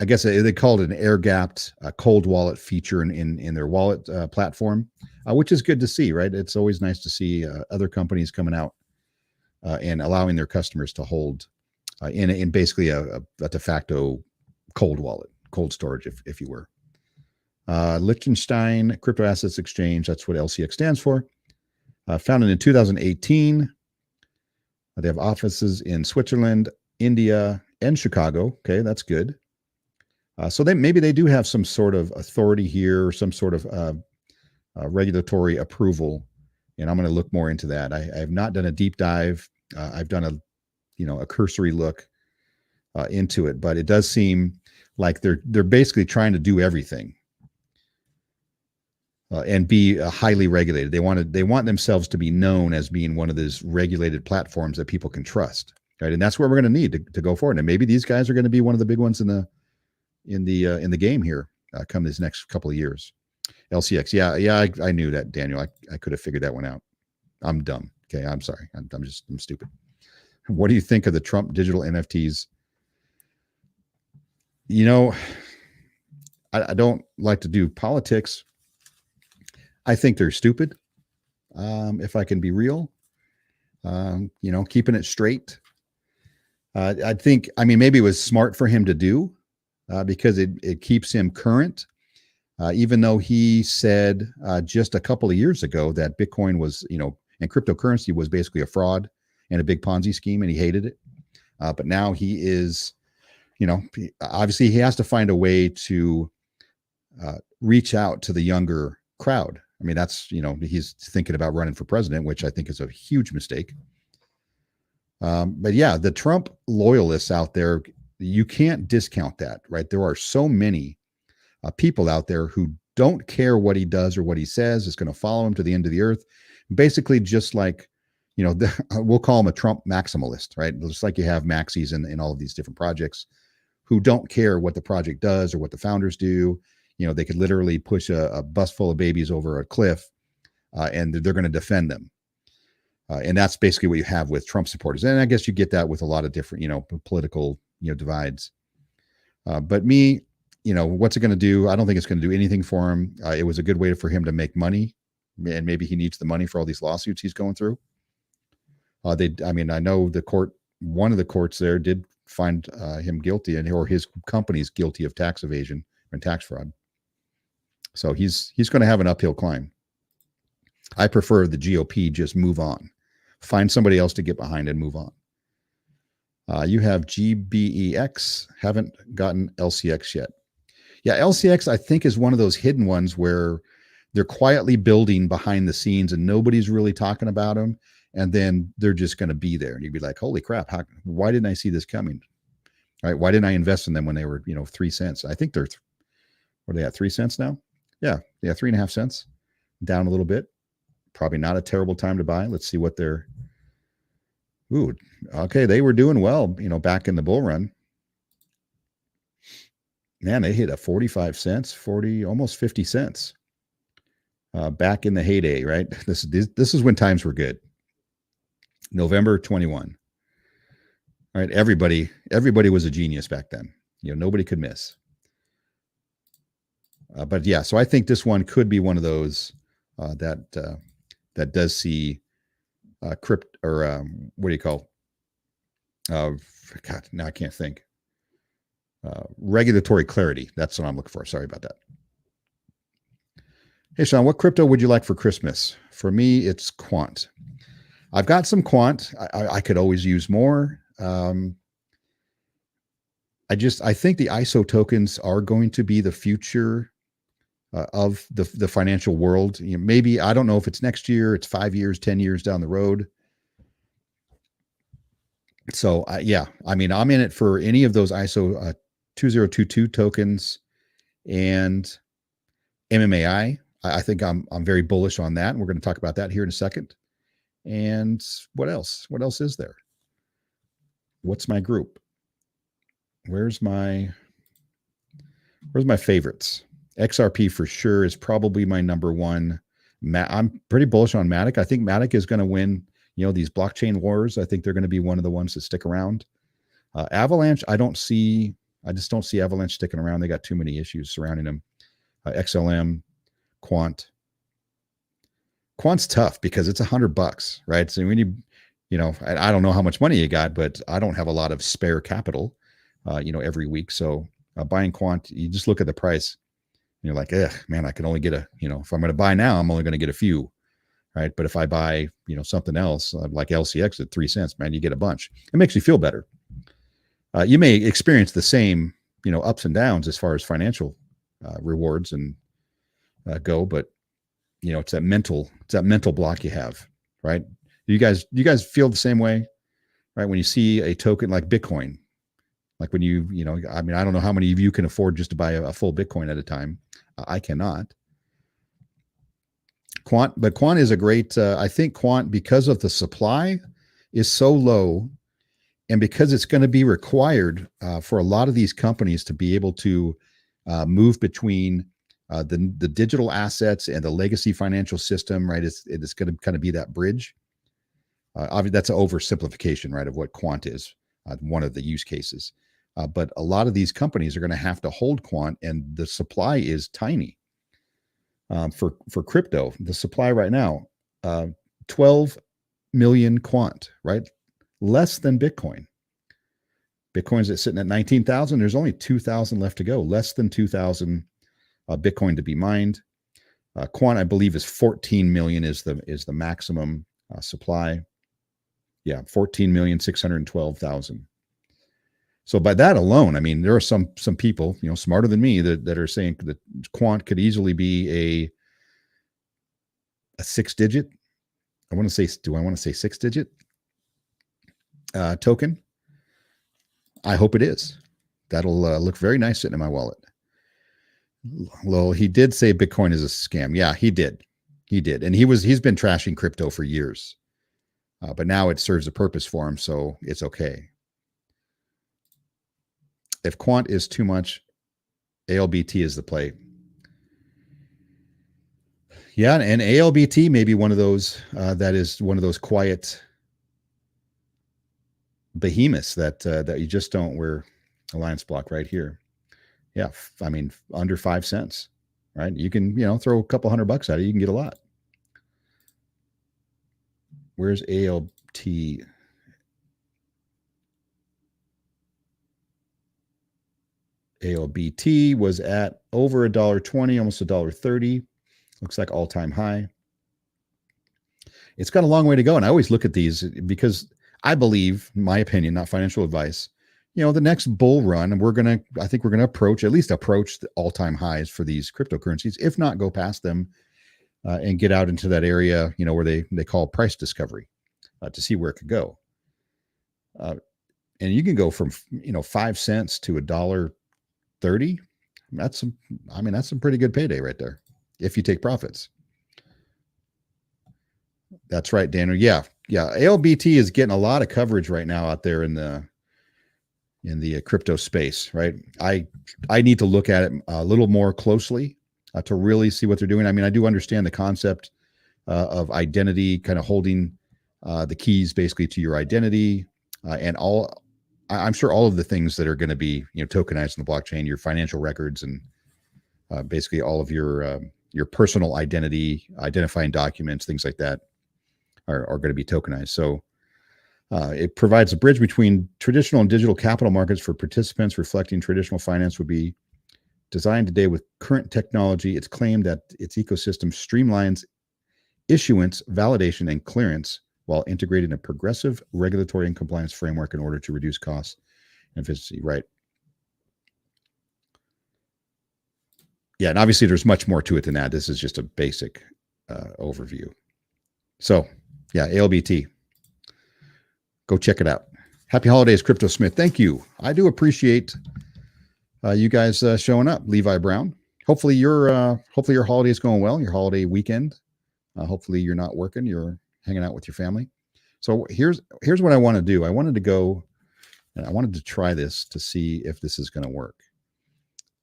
I guess they call it an air-gapped cold wallet feature in their wallet platform, which is good to see, right? It's always nice to see other companies coming out and allowing their customers to hold in basically a de facto cold wallet, cold storage, if you were. Liechtenstein Crypto Assets Exchange, that's what LCX stands for. Founded in 2018. They have offices in Switzerland, India, and Chicago. Okay, that's good. So maybe they do have some sort of authority here or some sort of regulatory approval, and I'm going to look more into that. I have not done a deep dive. I've done a cursory look into it, but it does seem like they're basically trying to do everything and be highly regulated. They want themselves to be known as being one of those regulated platforms that people can trust, right? And that's where we're going to need to go forward. And maybe these guys are going to be one of the big ones in the game here come these next couple of years. LCX, yeah, I knew that, Daniel. I could have figured that one out. I'm dumb. Okay, I'm sorry. I'm stupid. What do you think of the Trump digital NFTs? I don't like to do politics. I think they're stupid. If I can be real, keeping it straight. I think, maybe it was smart for him to do because it keeps him current. even though he said just a couple of years ago that Bitcoin was, and cryptocurrency was basically a fraud and a big Ponzi scheme, and he hated it. But now he is, obviously he has to find a way to reach out to the younger crowd. I mean, that's, he's thinking about running for president, which I think is a huge mistake. But yeah, the Trump loyalists out there, you can't discount that, right? There are so many people out there who don't care what he does or what he says, is going to follow him to the end of the earth. Basically, just like, we'll call him a Trump maximalist, right? Just like you have maxis in all of these different projects who don't care what the project does or what the founders do. They could literally push a bus full of babies over a cliff and they're going to defend them. And that's basically what you have with Trump supporters. And I guess you get that with a lot of different, political, divides. But me, what's it going to do? I don't think it's going to do anything for him. It was a good way for him to make money, and maybe he needs the money for all these lawsuits he's going through. I know one of the courts there did find him guilty, or his company's guilty of tax evasion and tax fraud. So he's going to have an uphill climb. I prefer the GOP just move on, find somebody else to get behind and move on. You have GBEX, haven't gotten LCX yet. Yeah, LCX I think is one of those hidden ones where they're quietly building behind the scenes and nobody's really talking about them. And then they're just going to be there. And you'd be like, holy crap, why didn't I see this coming? All right, why didn't I invest in them when they were, 3 cents? I think what are they at, 3 cents now? Yeah, 3.5 cents, down a little bit. Probably not a terrible time to buy. Let's see what they're. Ooh, okay, they were doing well, back in the bull run. Man, they hit a 45 cents, almost 50 cents. Back in the heyday, right? This is when times were good. November 21. All right, everybody was a genius back then. Nobody could miss. But yeah, so I think this one could be one of those that does see crypt, or what do you call? God, now I can't think. Regulatory clarity. That's what I'm looking for. Sorry about that. Hey, Sean, what crypto would you like for Christmas? For me, it's Quant. I've got some Quant. I could always use more. I think the ISO tokens are going to be the future of the financial world. Maybe, I don't know if it's next year, it's 5 years, 10 years down the road. So I'm in it for any of those ISO 2022 tokens and MMAI. I think I'm very bullish on that. And we're going to talk about that here in a second. And what else? What else is there? What's my group? Where's my favorites? XRP for sure is probably my number one. I'm pretty bullish on Matic. I think Matic is going to win, these blockchain wars. I think they're going to be one of the ones that stick around. Avalanche, I just don't see Avalanche sticking around. They got too many issues surrounding them. XLM, Quant. Quant's tough because it's $100, right? So when I don't know how much money you got, but I don't have a lot of spare capital, every week. So buying Quant, you just look at the price. You're like, man, I can only get if I'm going to buy now, I'm only going to get a few, right? But if I buy, something else like LCX at 3 cents, man, you get a bunch. It makes you feel better. You may experience the same, ups and downs as far as financial rewards and go, but it's that mental block you have, right? You guys feel the same way, right? When you see a token like Bitcoin, like when I don't know how many of you can afford just to buy a full Bitcoin at a time. I cannot. But Quant is a great, I think Quant, because of the supply is so low, and because it's going to be required for a lot of these companies to be able to move between the digital assets and the legacy financial system, right? It's going to kind of be that bridge. Obviously, that's an oversimplification, right, of what Quant is, one of the use cases. But a lot of these companies are going to have to hold Quant, and the supply is tiny. For crypto, the supply right now, 12 million Quant, right? Less than Bitcoin. Bitcoin's sitting at 19,000. There's only 2,000 left to go, less than 2,000 Bitcoin to be mined. Quant, I believe, is 14 million is the maximum supply. Yeah, 14,612,000. So by that alone, I mean, there are some people, smarter than me that are saying that Quant could easily be a 6-digit. I want to say 6-digit token? I hope it is. That'll look very nice sitting in my wallet. Well, he did say Bitcoin is a scam. Yeah, he did. And he's been trashing crypto for years. But now it serves a purpose for him, so it's okay. If Quant is too much, ALBT is the play. Yeah, and ALBT may be one of those that is one of those quiet behemoths that you just don't. Wear Alliance block right here. Yeah, I mean, under 5 cents, right? You can, throw a couple $100 at it. You can get a lot. Where's ALT? ALBT was at over $1.20, almost $1.30. Looks like all-time high. It's got a long way to go. And I always look at these because I believe, in my opinion, not financial advice, the next bull run, I think we're going to approach the all-time highs for these cryptocurrencies, if not go past them and get out into that area, where they call price discovery to see where it could go. And you can go from, 5 cents to $1.30. That's some pretty good payday right there if you take profits. That's right, Daniel. Yeah. ALBT is getting a lot of coverage right now out there in the crypto space, right? I need to look at it a little more closely to really see what they're doing. I mean, I do understand the concept of identity, kind of holding the keys basically to your identity, and I'm sure all of the things that are going to be tokenized in the blockchain, your financial records, and basically all of your personal identity, identifying documents, things like that are going to be tokenized. So it provides a bridge between traditional and digital capital markets for participants reflecting traditional finance would be designed today with current technology. It's claimed that its ecosystem streamlines issuance, validation, and clearance while integrating a progressive regulatory and compliance framework in order to reduce costs and efficiency. Right. Yeah, and obviously there's much more to it than that. This is just a basic overview. So, yeah, ALBT. Go check it out. Happy holidays, Crypto Smith. Thank you. I do appreciate you guys showing up. Levi Brown. Hopefully your holiday is going well. Your holiday weekend. Hopefully you're not working. You're hanging out with your family. So here's what I want to do. I wanted to go and I wanted to try this to see if this is going to work.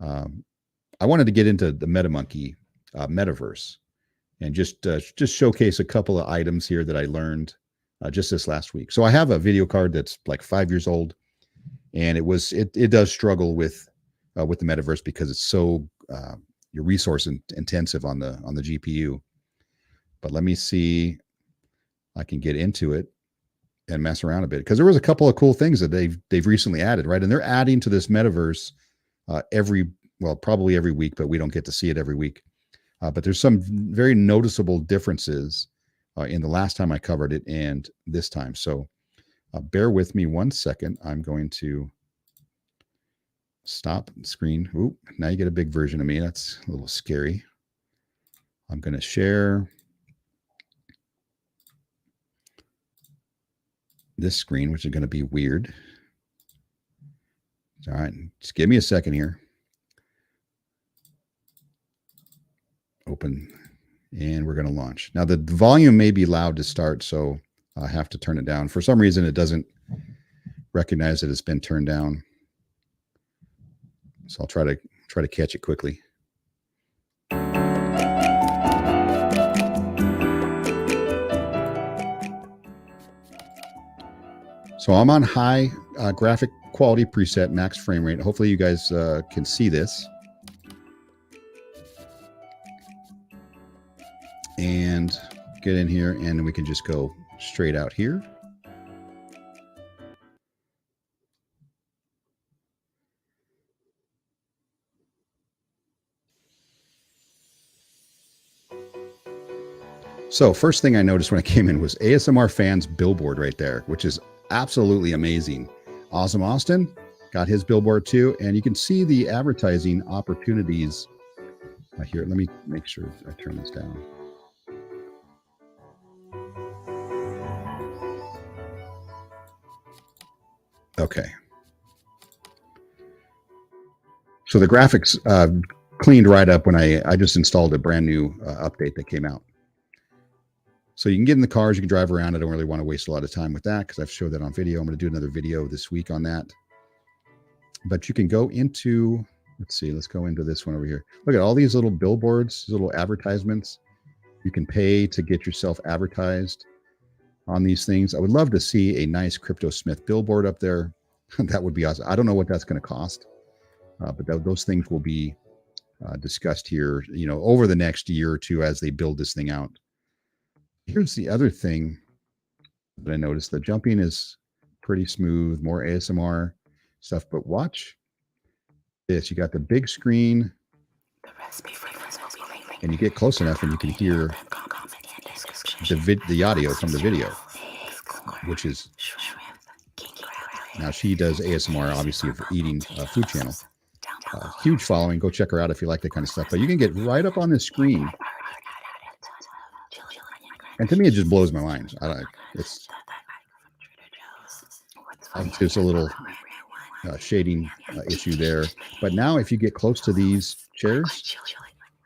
I wanted to get into the Metamonkey metaverse and just showcase a couple of items here that I learned just this last week. So I have a video card that's like 5 years old, and it does struggle with the metaverse because it's so your resource intensive on the GPU. But let me see, I can get into it and mess around a bit because there was a couple of cool things that they've recently added, right? And they're adding to this metaverse probably every week, but we don't get to see it every week. But there's some very noticeable differences in the last time I covered it and this time. So bear with me 1 second. I'm going to stop the screen. Ooh, now you get a big version of me. That's a little scary. I'm going to share this screen, which is going to be weird. All right, just give me a second here. Open, and we're going to launch. Now the volume may be loud to start, so I have to turn it down. For some reason, it doesn't recognize that it's been turned down. So I'll try to catch it quickly. So I'm on high graphic quality preset, max frame rate. Hopefully you guys can see this. And get in here and we can just go straight out here. So first thing I noticed when I came in was ASMR Fans billboard right there, which is absolutely amazing. Awesome Austin got his billboard too. And you can see the advertising opportunities here. Let me make sure I turn this down. Okay. So the graphics cleaned right up when I just installed a brand new update that came out. So you can get in the cars, you can drive around. I don't really want to waste a lot of time with that because I've showed that on video. I'm going to do another video this week on that. But you can go into, let's see, let's go into this one over here. Look at all these little billboards, little advertisements. You can pay to get yourself advertised on these things. I would love to see a nice Crypto Smith billboard up there. That would be awesome. I don't know what that's going to cost, but those things will be discussed here, over the next year or two as they build this thing out. Here's the other thing that I noticed. The jumping is pretty smooth, more ASMR stuff, but watch this. You got the big screen and you get close enough and you can hear the audio from the video, which is, now she does ASMR, obviously, of eating Food Channel. Huge following. Go check her out if you like that kind of stuff. But you can get right up on the screen. And to me, it just blows my mind. It's a little shading issue there. But now if you get close to these chairs,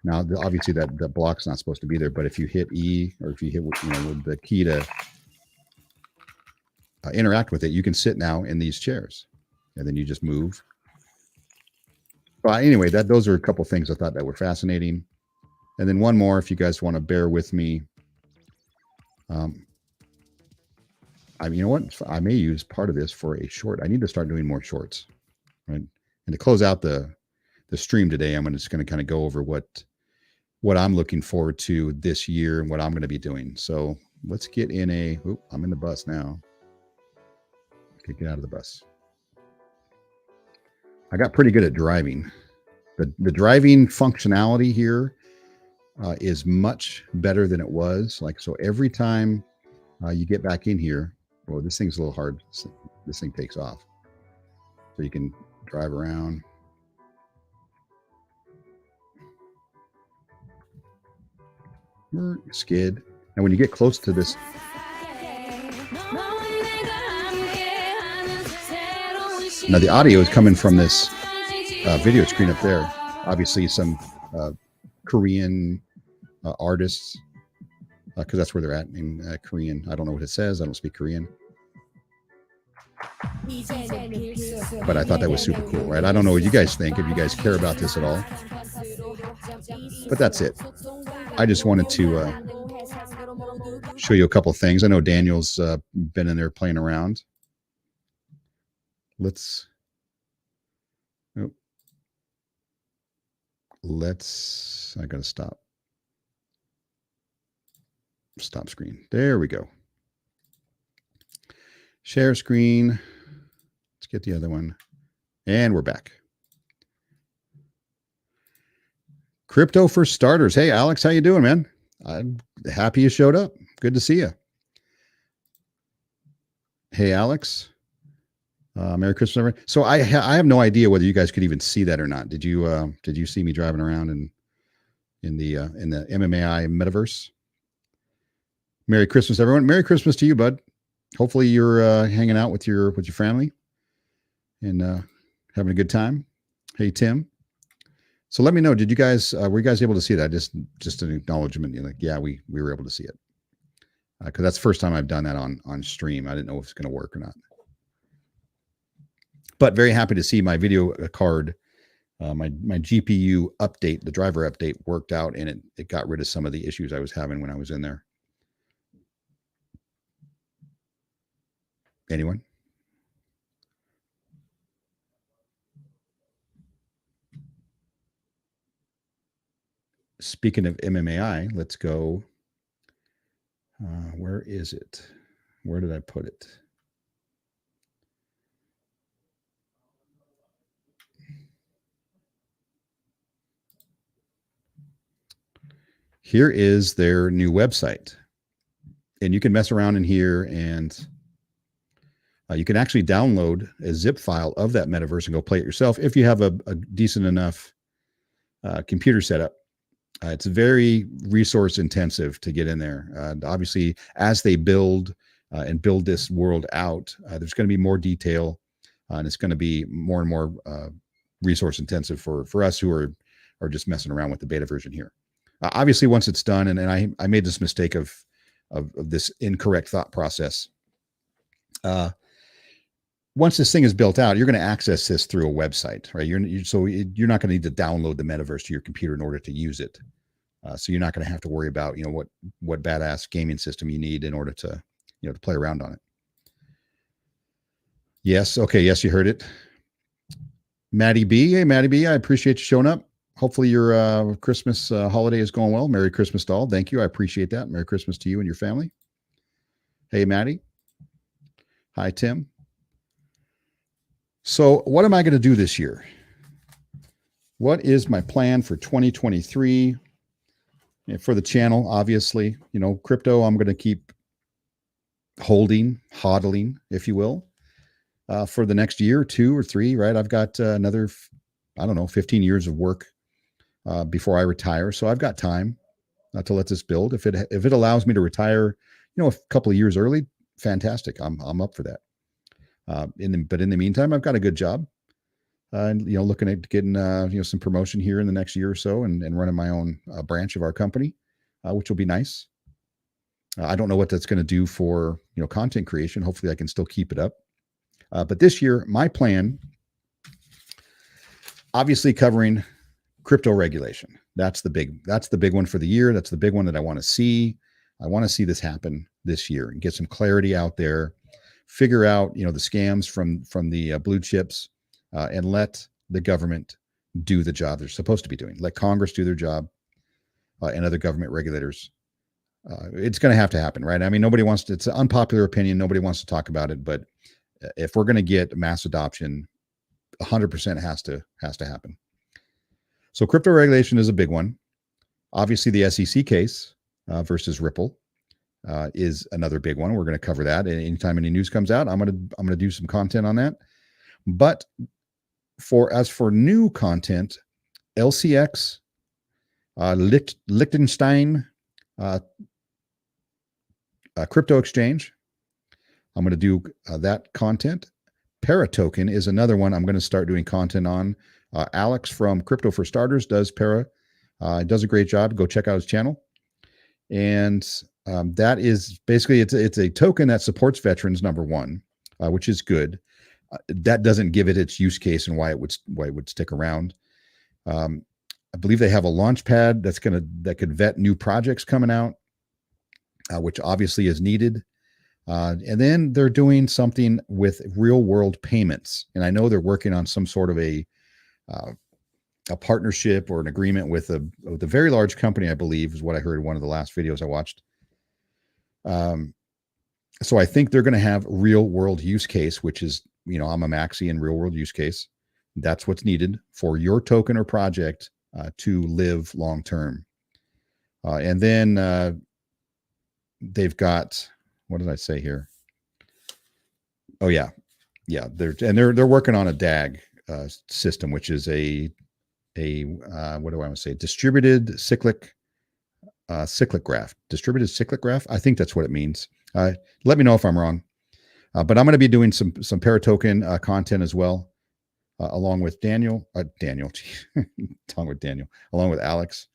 now obviously that block's not supposed to be there. But if you hit E, or if you hit with the key to interact with it, you can sit now in these chairs. And then you just move. But anyway, those are a couple things I thought that were fascinating. And then one more, if you guys want to bear with me. You know what? I may use part of this for a short. I need to start doing more shorts, right? And to close out the stream today, I'm just going to kind of go over what I'm looking forward to this year and what I'm going to be doing. So let's get in I'm in the bus now. Get out of the bus. I got pretty good at driving. The driving functionality here is much better than it was. So every time you get back in here, well, this thing's a little hard. This thing takes off. So you can drive around. Skid. And when you get close to this, now the audio is coming from this video screen up there. Obviously some Korean artists, because that's where they're at in Korean. I don't know what it says. I don't speak Korean. But I thought that was super cool, right? I don't know what you guys think, if you guys care about this at all. But that's it. I just wanted to show you a couple things. I know Daniel's been in there playing around. I gotta stop screen. There we go. Share screen. Let's get the other one. And we're back. Crypto for starters. Hey, Alex, how you doing, man? I'm happy you showed up. Good to see you. Hey, Alex. Merry Christmas, everyone. So I have no idea whether you guys could even see that or not. Did you see me driving around in the MMAI metaverse? Merry Christmas, everyone. Merry Christmas to you, bud. Hopefully you're hanging out with your family and having a good time. Hey, Tim. So let me know. Did you guys were you guys able to see that? Just an acknowledgement. You're like, yeah, we were able to see it, because that's the first time I've done that on stream. I didn't know if it's going to work or not. But very happy to see my video card, my GPU update, the driver update worked out, and it got rid of some of the issues I was having when I was in there. Anyone? Speaking of MMAI, let's go. Where is it? Where did I put it? Here is their new website. and you can mess around in here, and you can actually download a zip file of that metaverse and go play it yourself if you have a decent enough computer setup. It's very resource intensive to get in there. Obviously, as they build and build this world out, there's going to be more detail, and it's going to be more and more resource intensive for us who are just messing around with the beta version here. Obviously, once it's done, and I made this mistake of this incorrect thought process. Once this thing is built out, you're going to access this through a website, right? You're not going to need to download the metaverse to your computer in order to use it. So you're not going to have to worry about, what badass gaming system you need in order to, to play around on it. Yes. Okay. Yes, you heard it. Maddie B. Hey, Maddie B. I appreciate you showing up. Hopefully your Christmas holiday is going well. Merry Christmas to all. Thank you. I appreciate that. Merry Christmas to you and your family. Hey, Maddie. Hi, Tim. So what am I going to do this year? What is my plan for 2023? For the channel, obviously, crypto, I'm going to keep hodling, if you will, for the next year or 2 or 3, right? I've got another, 15 years of work before I retire. So I've got time to let this build. If it allows me to retire, a couple of years early, fantastic. I'm up for that. But in the meantime, I've got a good job, and looking at getting some promotion here in the next year or so, and running my own branch of our company, which will be nice. I don't know what that's going to do for content creation. Hopefully, I can still keep it up. But this year, my plan, obviously, covering crypto regulation. That's the big one for the year. That's the big one that I want to see. I want to see this happen this year and get some clarity out there. Figure out, the scams from the blue chips, and let the government do the job they're supposed to be doing. Let Congress do their job, and other government regulators. It's going to have to happen, right? I mean, it's an unpopular opinion. Nobody wants to talk about it, but if we're going to get mass adoption, 100% has to happen. So crypto regulation is a big one. Obviously, the SEC case versus Ripple is another big one. We're going to cover that. Anytime any news comes out, I'm going to do some content on that. But as for new content, LCX, Liechtenstein, crypto exchange, I'm going to do that content. Paratoken is another one I'm going to start doing content on. Alex from Crypto for Starters does Para. Does a great job. Go check out his channel. And that is basically, it's a token that supports veterans, number one, which is good. That doesn't give it its use case and why it would stick around. I believe they have a launch pad that could vet new projects coming out, which obviously is needed. And then they're doing something with real world payments. And I know they're working on some sort of a partnership or an agreement with a very large company, I believe, is what I heard in one of the last videos I watched. So I think they're going to have real world use case, which is, I'm a maxi and real world use case. That's what's needed for your token or project to live long term. And then they've got, what did I say here? Oh yeah. They're working on a DAG system, which is a what do I want to say? Distributed cyclic graph. Distributed cyclic graph. I think that's what it means. Let me know if I'm wrong. But I'm going to be doing some Paratoken content as well, along with along with Alex,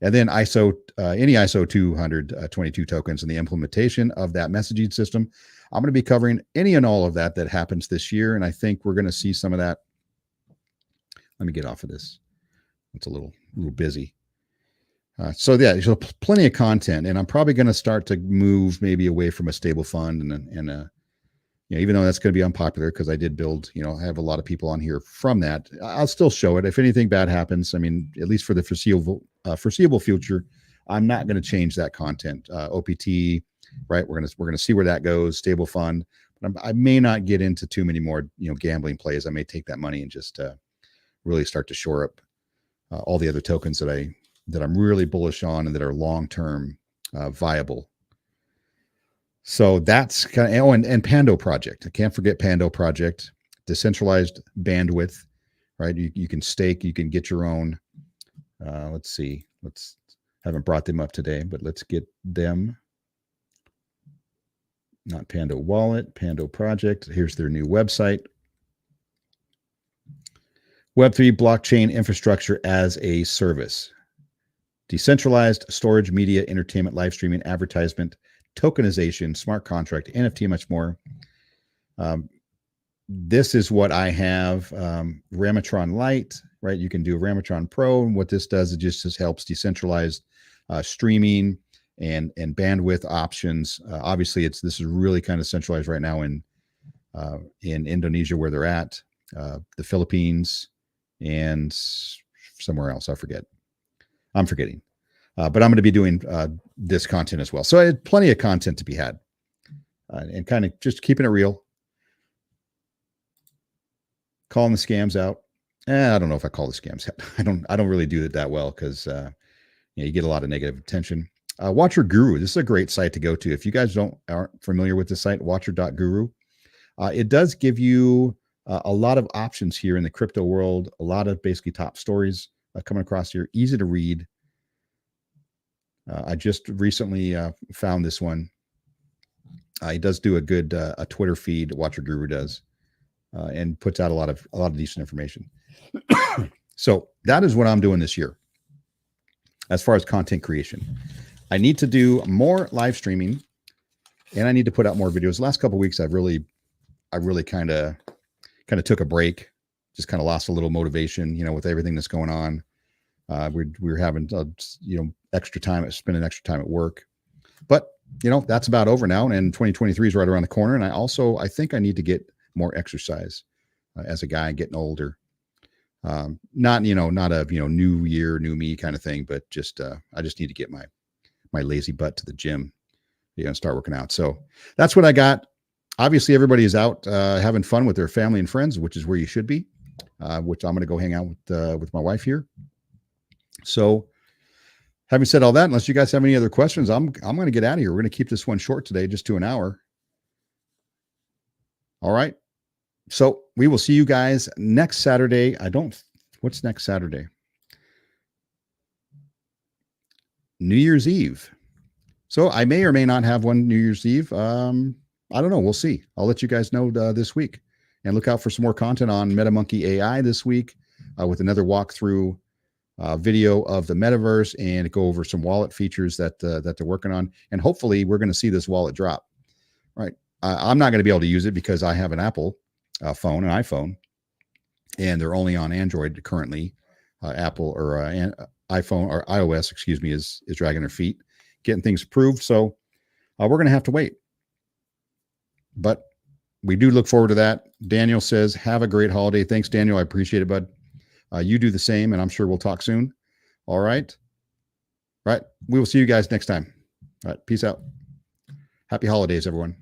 and then any ISO 222 tokens and the implementation of that messaging system. I'm going to be covering any and all of that happens this year, and I think we're going to see some of that. Let me get off of this. It's a little busy. So plenty of content, and I'm probably going to start to move maybe away from a Stablefund and even though that's going to be unpopular because I did build, I have a lot of people on here from that. I'll still show it if anything bad happens. I mean, at least for the foreseeable future, I'm not going to change that content. OPT, right? We're going to see where that goes. Stablefund, but I may not get into too many more gambling plays. I may take that money and just really start to shore up all the other tokens that I'm really bullish on and that are long-term viable. So that's kind of, oh, and Pando project. I can't forget Pando project, decentralized bandwidth, right? You can stake, you can get your own. Let's see. Haven't brought them up today, but let's get them. Not Pando Wallet, Pando project. Here's their new website. Web3 blockchain infrastructure as a service. Decentralized storage, media, entertainment, live streaming, advertisement, tokenization, smart contract, NFT, much more. This is what I have. Ramatron Lite, right? You can do Ramatron Pro. And what this does, it just helps decentralized streaming and bandwidth options. Obviously, this is really kind of centralized right now in Indonesia, where they're at, the Philippines, and somewhere else. I'm forgetting. But I'm going to be doing this content as well. So I had plenty of content to be had, and kind of just keeping it real, calling the scams out. I don't know if I call the scams out. I don't really do it that well, because you get a lot of negative attention. Watcher Guru. This is a great site to go to. If you guys aren't familiar with this site, watcher.guru. It does give you a lot of options here in the crypto world. A lot of basically top stories coming across here. Easy to read. I just recently found this one. He does do a good a Twitter feed. Watcher Guru does, and puts out a lot of decent information. So that is what I'm doing this year as far as content creation. I need to do more live streaming, and I need to put out more videos. The last couple of weeks, I really kind of took a break, just kind of lost a little motivation, with everything that's going on. We're having, extra time, spending extra time at work, but that's about over now. And 2023 is right around the corner. And I think I need to get more exercise as a guy getting older. Not a, new year, new me kind of thing, but just, I just need to get my lazy butt to the gym, and start working out. So that's what I got. Obviously everybody is out, having fun with their family and friends, which is where you should be, which I'm going to go hang out with my wife here. So having said all that, unless you guys have any other questions, I'm going to get out of here. We're going to keep this one short today, just to an hour. All right. So we will see you guys next Saturday. What's next Saturday? New Year's Eve. So I may or may not have one New Year's Eve. I don't know. We'll see. I'll let you guys know this week, and look out for some more content on Metamonkeyai this week, with another walkthrough video of the metaverse, and go over some wallet features that they're working on. And hopefully we're going to see this wallet drop. Right. I'm not going to be able to use it because I have an Apple phone, an iPhone, and they're only on Android currently. Apple or iPhone or iOS, excuse me, is dragging their feet, getting things approved. So we're going to have to wait. But we do look forward to that. Daniel says, have a great holiday. Thanks, Daniel. I appreciate it, bud. You do the same, and I'm sure we'll talk soon. All right. All right. We will see you guys next time. All right. Peace out. Happy holidays, everyone.